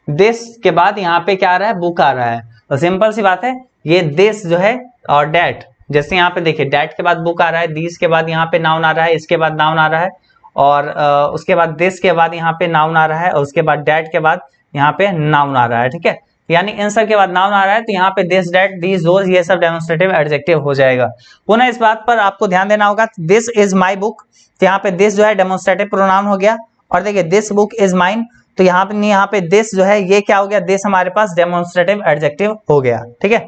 Speaker 1: दिस के बाद यहाँ पे क्या आ रहा है, बुक आ रहा है। तो सिंपल सी बात है, ये दिस जो है और डैट, जैसे यहाँ पे देखिए डैट के बाद बुक आ रहा है, दिस के बाद यहाँ पे नाउन आ रहा है, इसके बाद नाउन आ रहा है, और उसके बाद दिस के बाद यहाँ पे नाउन आ रहा है, और उसके बाद डैट के बाद यहाँ पे नाउन आ रहा है, ठीक है। यानी इन सब के बाद नाउन आ रहा है, तो यहाँ पे दिस, डैट, दीज, दोज, ये सब डेमोन्स्ट्रेटिव एडजेक्टिव हो जाएगा। पुनः इस बात पर आपको ध्यान देना होगा, दिस इज माई बुक, तो यहाँ पे दिस जो है डेमोन्स्ट्रेटिव प्रोनाउन हो गया। और देखिए दिस बुक इज माइन, तो यहाँ पे दिस जो है ये क्या हो गया, दिस हमारे पास डेमोन्स्ट्रेटिव एडजेक्टिव हो गया, ठीक है।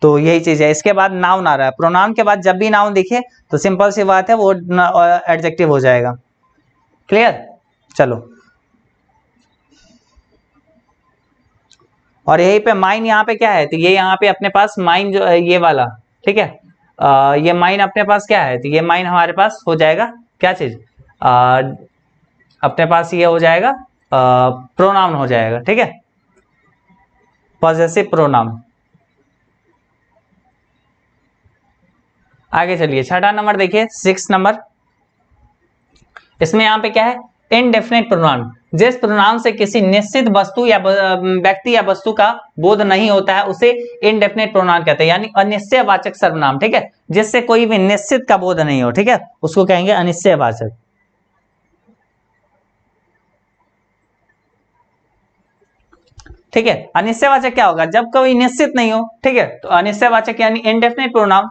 Speaker 1: तो यही चीज है। इसके बाद नाउन आ रहा है, प्रोनाउन के बाद जब भी नाउन दिखे तो सिंपल सी बात है वो एडजेक्टिव हो जाएगा। क्लियर, चलो। और यही पे माइन यहाँ पे क्या है, तो ये यहाँ पे अपने पास माइन जो ये वाला, ठीक है, ये माइन अपने पास क्या है, तो ये माइन हमारे पास हो जाएगा क्या चीज, अपने पास ये हो जाएगा प्रोनाउन हो जाएगा, ठीक है, पॉजेसिव प्रोनाउन। आगे चलिए, छठा नंबर देखिए, 6 नंबर। इसमें यहाँ पे क्या है, इनडेफिनेट प्रोनाउन। जिस प्रोनाउन से किसी निश्चित वस्तु या व्यक्ति या वस्तु का बोध नहीं होता है उसे इनडेफिनेट प्रोनाउन कहते हैं, यानी अनिश्चयवाचक सर्वनाम, ठीक है, जिससे कोई भी निश्चित का बोध नहीं हो, ठीक है, उसको कहेंगे अनिश्चयवाचक। ठीक है, अनिश्चयवाचक क्या होगा, जब कोई निश्चित नहीं हो, ठीक है, तो अनिश्चयवाचक यानी इनडेफिनेट प्रोनाउन।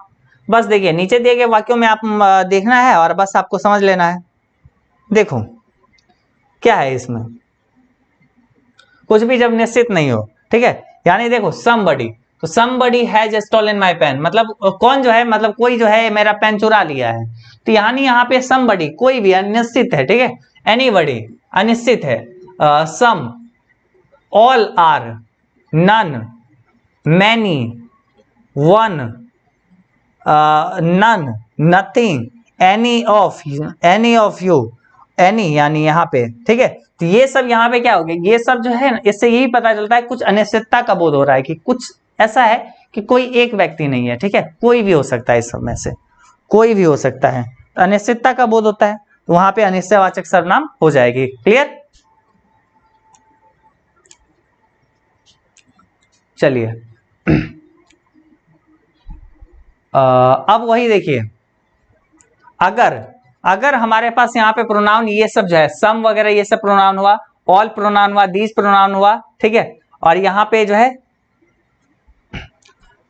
Speaker 1: बस देखिए नीचे दिए गए वाक्यों में आप देखना है और बस आपको समझ लेना है। देखो क्या है इसमें, कुछ भी जब निश्चित नहीं हो, ठीक है, यानी देखो somebody, तो somebody has stolen my pen, मतलब कौन जो है, मतलब कोई जो है मेरा पेन चुरा लिया है। तो यानी यहाँ पे somebody कोई भी अनिश्चित है, ठीक है, anybody अनिश्चित है, some, all are, none, many, one, none, nothing, any of you, any यानी यहाँ पे, ठीक है। तो ये सब यहाँ पे क्या हो गया, ये सब जो है इससे यही पता चलता है कुछ अनिश्चितता का बोध हो रहा है कि कुछ ऐसा है कि कोई एक व्यक्ति नहीं है, ठीक है, कोई भी हो सकता है, इस सब में से कोई भी हो सकता है, अनिश्चितता का बोध होता है, तो वहां पे अनिश्चयवाचक सर्वनाम हो जाएगी। क्लियर, चलिए अब वही देखिए, अगर हमारे पास यहाँ पे प्रोनाउन ये सब जो है सम वगैरह ये सब प्रोनाउन हुआ, ऑल प्रोनाउन हुआ, दीज प्रोनाउन हुआ, ठीक है, और यहाँ पे जो है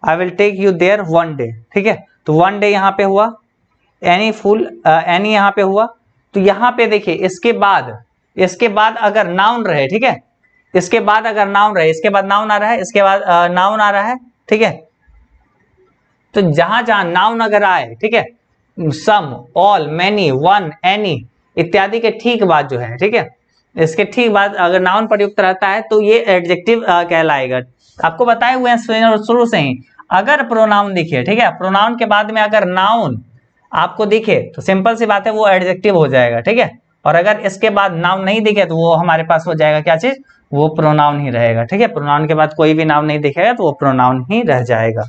Speaker 1: I will take you there one day, ठीक है, तो वन डे यहाँ पे हुआ, एनी फुल एनी यहाँ पे हुआ। तो यहाँ पे देखिए इसके बाद अगर नाउन रहे, ठीक है, इसके बाद अगर नाउन रहे, इसके बाद नाउन आ रहा है, इसके बाद नाउन आ रहा है, ठीक है, तो जहां जहां नाउन अगर आए, ठीक है, सम, ऑल, मैनी, वन, एनी इत्यादि के ठीक बाद जो है, ठीक है, इसके ठीक बाद अगर नाउन प्रयुक्त रहता है तो ये एडजेक्टिव कहलाएगा। आपको बताए हुए हैं शुरू से ही, अगर प्रोनाउन दिखे, ठीक है, प्रोनाउन के बाद में अगर नाउन आपको दिखे तो सिंपल सी बात है वो एडजेक्टिव हो जाएगा, ठीक है, और अगर इसके बाद नाउन नहीं दिखे तो वो हमारे पास हो जाएगा क्या चीज, वो प्रोनाउन ही रहेगा, ठीक है, प्रोनाउन के बाद कोई भी नाउन नहीं दिखेगा तो वो प्रोनाउन ही रह जाएगा।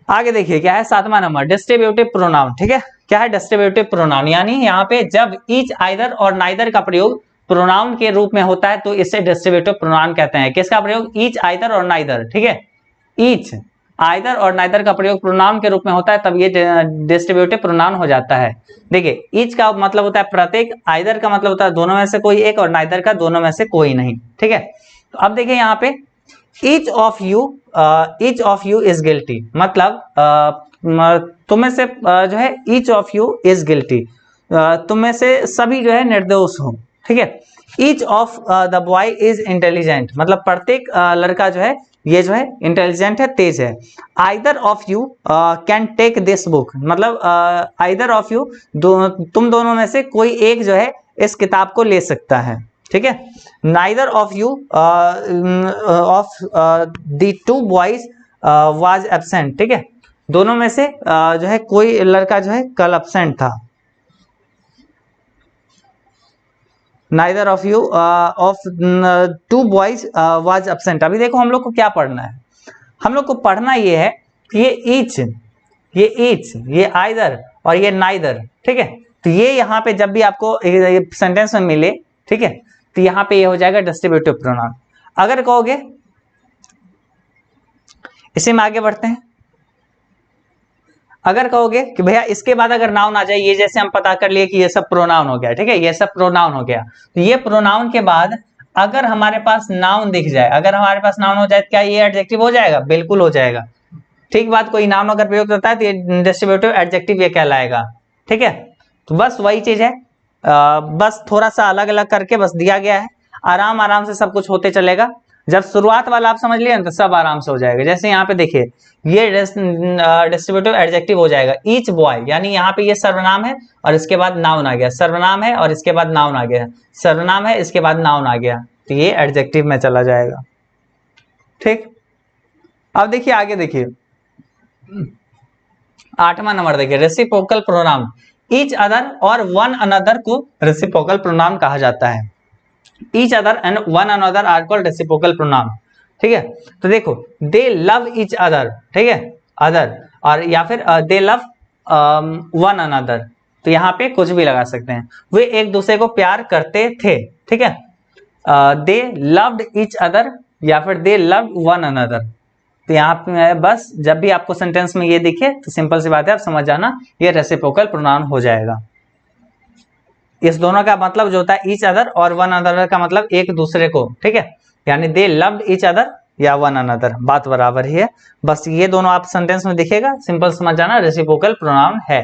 Speaker 1: आगे देखिए क्या है, 7वां नंबर, डिस्ट्रीब्यूटिव प्रोनाउन, ठीक है, क्या है डिस्ट्रीब्यूटिव प्रोनाउन, यानी यहाँ पे जब ईच, आइदर और नाइदर का प्रयोग प्रोनाउन के रूप में होता है तो इसे डिस्ट्रीब्यूटिव प्रोनाउन कहते हैं। किसका प्रयोग, ईच, आइदर और नाइदर, ठीक है, ईच, आइदर और नाइदर का प्रयोग प्रोनाउन के रूप में होता है तब ये डिस्ट्रीब्यूटिव प्रोनाउन हो जाता है। देखिए ईच का मतलब होता है प्रत्येक, आइदर का मतलब होता है दोनों में से कोई एक, और नाइदर का दोनों में से कोई नहीं, ठीक है। तो अब देखिए यहाँ पे each of you is guilty, मतलब तुम्हें से जो है each of you is guilty, तुम्हें से सभी जो है निर्दोष हो, ठीक है। Each of the boy is intelligent, मतलब प्रत्येक लड़का जो है ये जो है इंटेलिजेंट है, तेज है। Either of you can take this book, मतलब आइदर ऑफ यू तुम दोनों में से कोई एक जो है इस किताब को ले सकता है, ठीक है। Neither of you of the two boys was absent, ठीक है, दोनों में से जो है कोई लड़का जो है कल एब्सेंट था। Neither of you of two boys was absent. अभी देखो हम लोग को क्या पढ़ना है, हम लोग को पढ़ना ये है कि ये ईच, ये आइदर और ये नाइदर, ठीक है, तो ये यहाँ पे जब भी आपको सेंटेंस में मिले, ठीक है, तो यहाँ पे ये हो जाएगा डिस्ट्रीब्यूटिव प्रोनाउन। अगर कहोगे, इसी में आगे बढ़ते हैं, अगर कहोगे कि भैया इसके बाद अगर नाउन आ जाए, ये जैसे हम पता कर लिए कि ये सब प्रोनाउन हो गया, ठीक है, ये सब प्रोनाउन हो गया, तो ये प्रोनाउन के बाद अगर हमारे पास नाउन दिख जाए, अगर हमारे पास नाउन हो जाए, क्या ये एडजेक्टिव हो जाएगा? बिल्कुल हो जाएगा। ठीक बात, कोई नाउन अगर प्रयोग करता है तो ये डिस्ट्रीब्यूटिव एडजेक्टिव ये कहलाएगा, ठीक है। तो बस वही चीज है, बस थोड़ा सा अलग अलग करके बस दिया गया है, आराम आराम से सब कुछ होते चलेगा। जब शुरुआत वाला आप समझ लिए तो सब आराम से हो जाएगा। जैसे यहाँ पे देखिए, ये डिस्ट्रीब्यूटिव एडजेक्टिव हो जाएगा ईच बॉय, यानी यहाँ पे ये सर्वनाम है और इसके बाद नाउन आ गया, सर्वनाम है और इसके बाद नाउन आ गया, सर्वनाम है इसके बाद नाउन आ गया, तो ये एडजेक्टिव में चला जाएगा। ठीक, अब देखिए आगे देखिए 8वां नंबर देखिए, रेसिप्रोकल प्रोनाउन। ईच अदर और वन अनदर को रेसिप्रोकल प्रोनाउन कहा जाता है। Each other and one another are called reciprocal pronoun, ठीक है। तो देखो, दे लव ईच अदर, ठीक है, अदर, और या फिर दे लव वन अनदर, तो यहाँ पे कुछ भी लगा सकते हैं, वे एक दूसरे को प्यार करते थे, ठीक है। दे लव्ड ईच अदर या फिर दे लव्ड वन अनदर, तो यहाँ पे बस जब भी आपको सेंटेंस में ये दिखे तो सिंपल सी बात है, आप समझ जाना ये रेसिप्रोकल प्रोनाउन हो जाएगा। इस दोनों का मतलब जो होता है ईच अदर और वन अनदर का मतलब एक दूसरे को, ठीक है, यानी दे लव्ड ईच अदर या वन अनदर, बात बराबर ही है। बस ये दोनों आप सेंटेंस में दिखेगा, सिंपल समझ जाना रेसिप्रोकल प्रोनाउन है।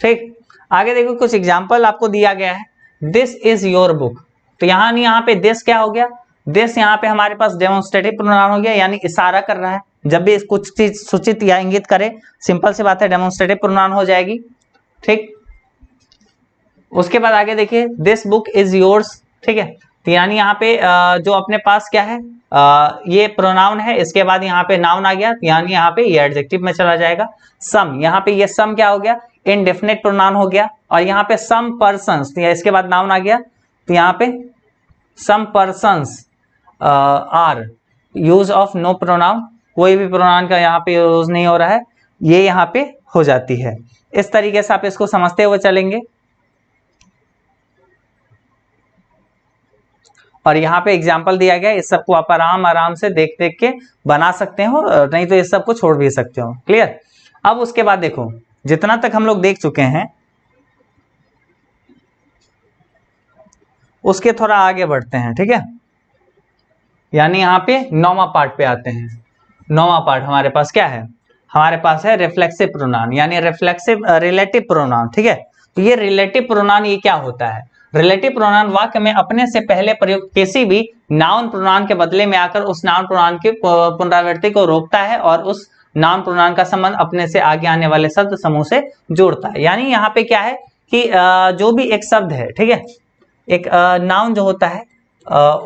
Speaker 1: ठीक, आगे देखो कुछ एग्जांपल आपको दिया गया है। दिस इज योर बुक, तो यहाँ पे दिस क्या हो गया? दिस यहाँ पे हमारे पास डेमोन्स्ट्रेटिव प्रोनाउन हो गया, यानी इशारा कर रहा है। जब भी कुछ चीज सूचित या इंगित करे, सिंपल सी बात है डेमोन्स्ट्रेटिव प्रोनाउन हो जाएगी। ठीक, उसके बाद आगे देखिए, दिस बुक इज योर्स, ठीक है, तो यानी यहाँ पे जो अपने पास क्या है, ये प्रोनाउन है, इसके बाद यहाँ पे नाउन आ गया, यानी यहाँ पे ये एडजेक्टिव में चला जाएगा। सम, यहाँ पे ये सम क्या हो गया? इनडेफिनेट प्रोनाउन हो गया। और यहाँ पे सम पर्सन्स, तो इसके बाद नाउन आ गया, तो यहाँ पे some persons are use of no pronoun, कोई भी प्रोनाउन का यहाँ पे यूज नहीं हो रहा है, ये यहाँ पे हो जाती है। इस तरीके से आप इसको समझते हुए चलेंगे। और यहाँ पे एग्जाम्पल दिया गया, इस सबको आप आराम से देख देख के बना सकते हो, नहीं तो इस सबको छोड़ भी सकते हो। क्लियर? अब उसके बाद देखो, जितना तक हम लोग देख चुके हैं उसके थोड़ा आगे बढ़ते हैं, ठीक है। यानी यहाँ पे 9वां पार्ट पे आते हैं। 9वां पार्ट हमारे पास क्या है? हमारे पास है रिफ्लेक्सिव प्रोनाउन, यानी रिफ्लेक्सिव रिलेटिव प्रोनाउन, ठीक है। तो ये रिलेटिव प्रोनाउन ये क्या होता है? रिलेटिव प्रोनाउन वाक्य में अपने से पहले प्रयुक्त किसी भी नाउन प्रोनाउन के बदले में आकर उस नाउन प्रोनाउन की पुनरावृत्ति को रोकता है और उस नाउन प्रोनाउन का संबंध अपने से आगे आने वाले शब्द समूह से जोड़ता है। यानी यहाँ पे क्या है कि जो भी एक शब्द है, ठीक है, एक नाउन जो होता है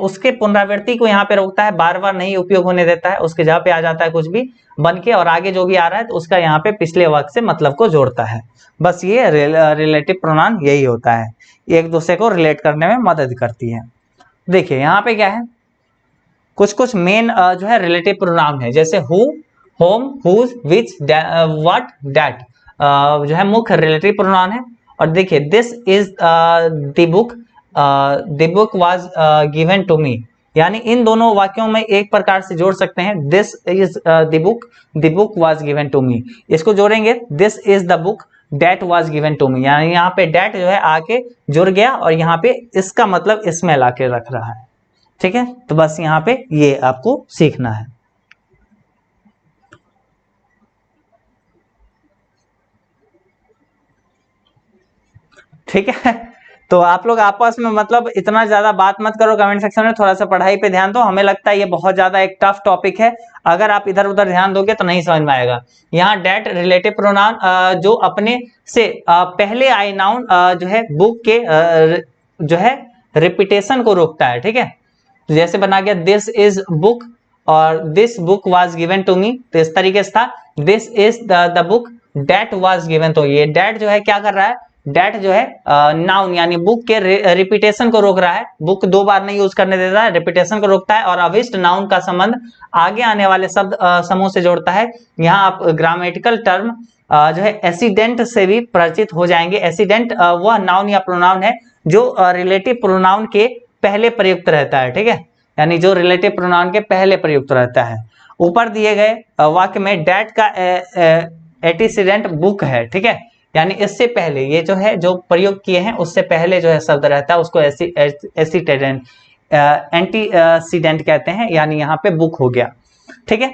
Speaker 1: उसके पुनरावृत्ति को यहाँ पे रोकता है, बार बार नहीं उपयोग होने देता है, उसके जगह पे आ जाता है कुछ भी बन के, और आगे जो भी आ रहा है तो उसका यहाँ पे पिछले वाक्य से मतलब को जोड़ता है। बस ये रिलेटिव प्रोनाउन यही होता है, एक दूसरे को रिलेट करने में मदद करती है। देखिए यहाँ पे क्या है, कुछ कुछ मेन जो है रिलेटिव प्रोनाउन है, जैसे who, whom, whose, which, what, that जो है मुख्य रिलेटिव प्रोनाउन है। और देखिए this is the book was given to me, यानी इन दोनों वाक्यों में एक प्रकार से जोड़ सकते हैं, this is the book was given to me, इसको जोड़ेंगे this is the book that was given to me, यानी यहाँ पे डेट जो है आके जुड़ गया और यहाँ पे इसका मतलब इसमें लाके रख रहा है, ठीक है। तो बस यहाँ पे ये आपको सीखना है। ठीक है, तो आप लोग आपस में मतलब इतना ज्यादा बात मत करो कमेंट सेक्शन में, थोड़ा सा पढ़ाई पे ध्यान दो। हमें लगता है ये बहुत ज्यादा एक टफ टॉपिक है, अगर आप इधर उधर ध्यान दोगे तो नहीं समझ में आएगा। यहाँ डेट रिलेटिव प्रोनाउन जो अपने से पहले आए नाउन जो है बुक के जो है रिपीटेशन को रोकता है, ठीक है। जैसे बना गया दिस इज बुक और this book was given to me, तो इस तरीके से था this is the book that was given, तो ये डेट जो है क्या कर रहा है, डेट जो है नाउन यानी बुक के रिपीटेशन को रोक रहा है, बुक दो बार नहीं यूज करने देता है, रिपीटेशन को रोकता है और अविष्ट नाउन का संबंध आगे आने वाले शब्द समूह से जोड़ता है। यहाँ आप ग्रामेटिकल टर्म जो है एसिडेंट से भी परिचित हो जाएंगे। एसिडेंट वह नाउन या प्रोनाउन है जो रिलेटिव प्रोनाउन के पहले प्रयुक्त रहता है, ठीक है, यानी जो रिलेटिव प्रोनाउन के पहले प्रयुक्त रहता है। ऊपर दिए गए वाक्य में डैट का एंटीसीडेंट बुक है, ठीक है, यानी इससे पहले ये जो है जो प्रयोग किए हैं उससे पहले जो है शब्द रहता है उसको एसिडेंट एंटीसीडेंट कहते हैं, यानी यहाँ पे बुक हो गया, ठीक है।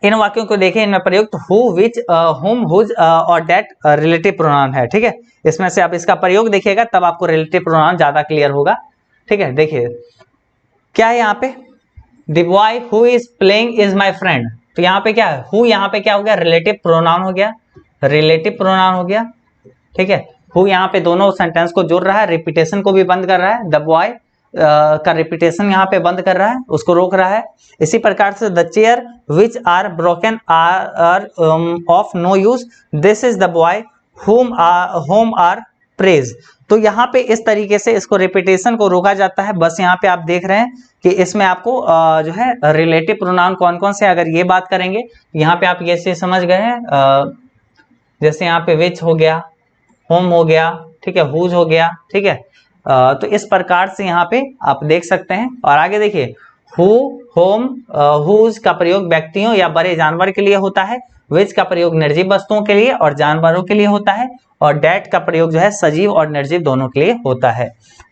Speaker 1: इन वाक्यों को देखें, इनमें प्रयुक्त हु, विच, हुम, हुज और दैट रिलेटिव प्रोनाउन है, ठीक है। इसमें से आप इसका प्रयोग देखिएगा तब आपको रिलेटिव प्रोनाउन ज्यादा क्लियर होगा, ठीक है। देखिए क्या है यहाँ पे, the boy who is playing is my friend, तो यहाँ पे क्या है, हु यहाँ पे क्या हो गया, रिलेटिव प्रोनाउन हो गया, रिलेटिव प्रोनाउन हो गया, ठीक है। हु यहाँ पे दोनों सेंटेंस को जोड़ रहा है, रिपीटेशन को भी बंद कर रहा है, द बॉय का रिपीटेशन यहाँ पे बंद कर रहा है, उसको रोक रहा है। इसी प्रकार से the chair which are broken are of no use, this is the boy whom are praise. तो यहाँ पे इस तरीके से इसको रिपीटेशन को रोका जाता है। बस यहाँ पे आप देख रहे हैं कि इसमें आपको जो है रिलेटिव प्रोनाउन कौन कौन से, अगर ये बात करेंगे यहाँ पे आप ये से समझ गए हैं, जैसे यहाँ पे विच हो गया, होम हो गया, ठीक है, हुज हो गया, ठीक है। तो इस प्रकार से यहाँ पे आप देख सकते हैं। और आगे देखिए, हु, होम, हुज का प्रयोग व्यक्तियों या बड़े जानवर के लिए होता है, विच का प्रयोग निर्जीव वस्तुओं के लिए और जानवरों के लिए होता है, और डेट का प्रयोग जो है सजीव और निर्जीव दोनों के लिए होता है।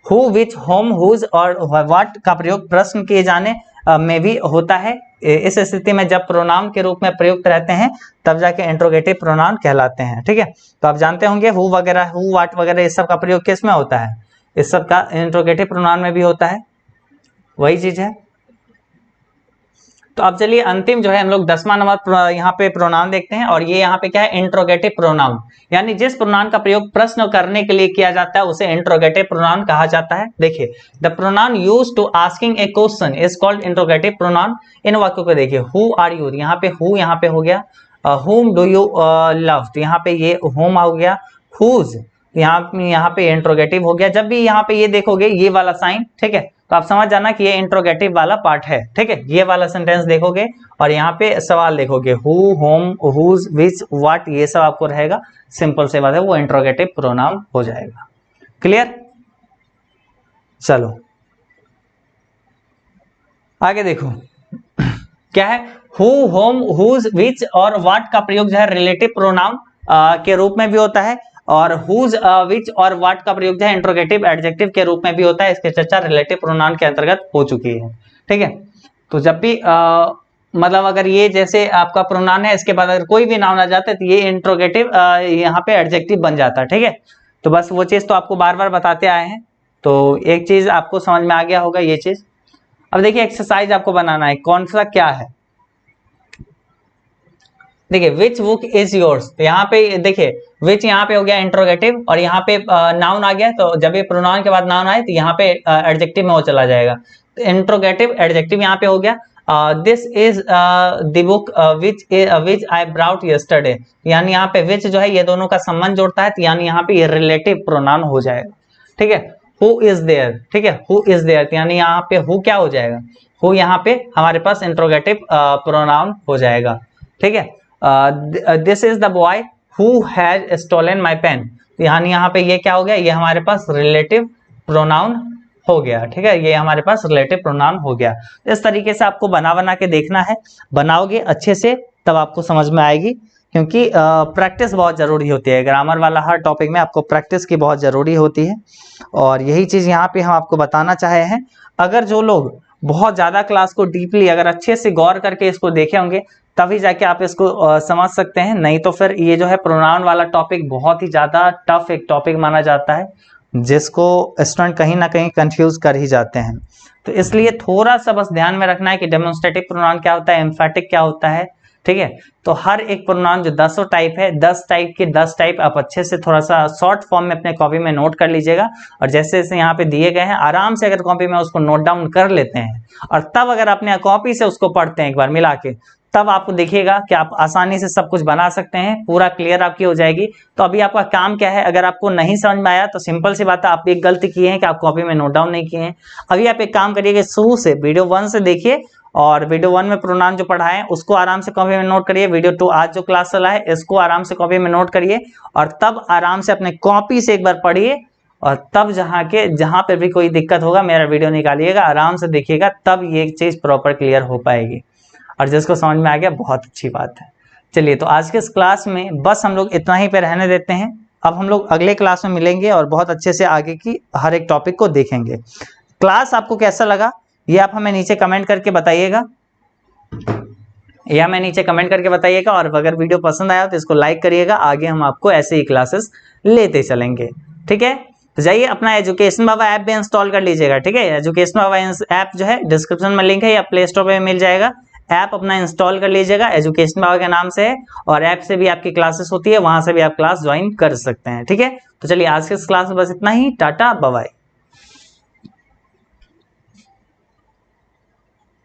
Speaker 1: हु, विच, होम, हुज और व्हाट का प्रयोग प्रश्न किए जाने में भी होता है। इस स्थिति में जब प्रोनाउन के रूप में प्रयुक्त रहते हैं तब जाके इंट्रोगेटिव प्रोनाउन कहलाते हैं, ठीक है। तो आप जानते होंगे हु वगैरह, हु, व्हाट वगैरह इस सब का प्रयोग किस में होता है, इस सब का इंट्रोगेटिव प्रोनाउन में भी होता है, वही चीज है। तो अब चलिए अंतिम जो है हम लोग 10वां नंबर यहाँ पे प्रोनाउन देखते हैं, और ये यहाँ पे क्या है, इंट्रोगेटिव प्रोनाउन, यानी जिस प्रोनाउन का प्रयोग प्रश्न करने के लिए किया जाता है उसे इंट्रोगेटिव प्रोनाउन कहा जाता है। देखिए, the pronoun used to asking a question is called interrogative pronoun. इन वाक्यों को देखिए, हु आर यू, यहाँ पे हु यहाँ पे हो गया, whom do you love, तो यहाँ पे ये whom हो गया, whose यहाँ पे इंट्रोगेटिव हो गया। जब भी यहाँ पे ये देखोगे ये वाला साइन, ठीक है, तो आप समझ जाना कि ये इंट्रोगेटिव वाला पार्ट है, ठीक है। ये वाला सेंटेंस देखोगे और यहाँ पे सवाल देखोगे, who, whom, whose, which, what, ये सब आपको रहेगा, सिंपल से बात है, वो इंट्रोगेटिव प्रोनाउन हो जाएगा। क्लियर? चलो आगे देखो क्या है, हु, होम, हुज, विच और व्हाट का प्रयोग जो है रिलेटिव प्रोनाउन के रूप में भी होता है, और हुज, विच और व्हाट का प्रयोग जो है इंट्रोगेटिव एडजेक्टिव के रूप में भी होता है। इसकी चर्चा रिलेटिव प्रोनाउन के अंतर्गत हो चुकी है, ठीक है। तो जब भी मतलब अगर ये जैसे आपका प्रोनाउन है, इसके बाद अगर कोई भी नाउन आ जाता है तो ये इंट्रोगेटिव यहाँ पे एडजेक्टिव बन जाता है, ठीक है। तो बस वो चीज तो आपको बार बार बताते आए हैं, तो एक चीज आपको समझ में आ गया होगा ये चीज। अब देखिए एक्सरसाइज आपको बनाना है, कौन सा क्या है, देखिए विच बुक इज योर्स, तो यहाँ पे देखिए विच यहाँ पे हो गया इंट्रोगेटिव, और यहाँ पे नाउन आ गया, तो जब ये प्रोनाउन के बाद नाउन आए तो यहाँ पे एडजेक्टिव में वो चला जाएगा, तो इंट्रोगेटिव एडजेक्टिव यहाँ पे हो गया। This is the book which I brought yesterday, यानी यहाँ पे विच जो है ये दोनों का संबंध जोड़ता है, तो यानी यहाँ पे ये रिलेटिव प्रोनाउन हो जाएगा, ठीक है। हु इज देयर, ठीक है, हु इज देयर, यानी यहाँ पे हु क्या हो जाएगा, हु यहाँ पे हमारे पास इंट्रोगेटिव प्रोनाउन हो जाएगा, ठीक है। This is the boy who has stolen my pen, यानी यहाँ पे ये क्या हो गया, ये हमारे पास रिलेटिव प्रोनाउन हो गया, ठीक है, ये हमारे पास रिलेटिव प्रोनाउन हो गया। इस तरीके से आपको बना के देखना है, बनाओगे अच्छे से तब आपको समझ में आएगी, क्योंकि प्रैक्टिस बहुत जरूरी होती है। ग्रामर वाला हर टॉपिक में आपको प्रैक्टिस की बहुत जरूरी होती है, और यही चीज यहाँ पे हम आपको बताना चाहे हैं। अगर जो लोग बहुत ज्यादा क्लास को डीपली अगर अच्छे से गौर करके इसको देखे होंगे तभी जाके आप इसको समझ सकते हैं, नहीं तो फिर ये जो है प्रोनाउन वाला टॉपिक बहुत ही ज्यादा टफ एक टॉपिक माना जाता है, जिसको स्टूडेंट कहीं ना कहीं कंफ्यूज कर ही जाते हैं। तो इसलिए थोड़ा सा बस ध्यान में रखना है कि डेमोन्स्ट्रेटिव प्रोनाउन क्या होता है, एम्फेटिक क्या होता है, ठीक है। तो हर एक प्रोनाउन जो 10 टाइप है, 10 टाइप के 10 टाइप आप अच्छे से थोड़ा सा शॉर्ट फॉर्म में अपने कॉपी में नोट कर लीजिएगा, और जैसे जैसे यहाँ पे दिए गए हैं आराम से अगर कॉपी में उसको नोट डाउन कर लेते हैं, और तब अगर अपने कॉपी से उसको पढ़ते हैं एक बार मिला के, तब आपको देखिएगा कि आप आसानी से सब कुछ बना सकते हैं, पूरा क्लियर आपकी हो जाएगी। तो अभी आपका काम क्या है, अगर आपको नहीं समझ में आया तो सिंपल सी बात है, आप एक गलती किए हैं कि आप कॉपी में नोट डाउन नहीं किए हैं। अभी आप एक काम करिए, शुरू से वीडियो 1 से देखिए और वीडियो 1 में प्रोनाउन जो पढ़ा है उसको आराम से कॉपी में नोट करिए। वीडियो 2 आज जो क्लास चला है इसको आराम से कॉपी में नोट करिए और तब आराम से अपने कॉपी से एक बार पढ़िए और तब जहां पे भी कोई दिक्कत होगा मेरा वीडियो निकालिएगा, आराम से देखिएगा, तब ये चीज प्रॉपर क्लियर हो पाएगी। और जिसको समझ में आ गया बहुत अच्छी बात है। चलिए तो आज के इस क्लास में बस हम लोग इतना ही पे रहने देते हैं। अब हम लोग अगले क्लास में मिलेंगे और बहुत अच्छे से आगे की हर एक टॉपिक को देखेंगे। क्लास आपको कैसा लगा ये आप हमें नीचे कमेंट करके बताइएगा, और अगर वीडियो पसंद आया तो इसको लाइक करिएगा। आगे हम आपको ऐसे ही क्लासेस लेते चलेंगे, ठीक है। तो जाइए अपना एजुकेशन बाबा ऐप भी इंस्टॉल कर लीजिएगा, ठीक है। एजुकेशन बाबा ऐप जो है डिस्क्रिप्शन में लिंक है या प्ले स्टोर पे मिल जाएगा। ऐप अपना इंस्टॉल कर लीजिएगा, एजुकेशन बाबा के नाम से है, और ऐप से भी आपकी क्लासेस होती है, वहां से भी आप क्लास ज्वाइन कर सकते हैं, ठीक है। तो चलिए आज के इस क्लास में बस इतना ही। Tata bye bye.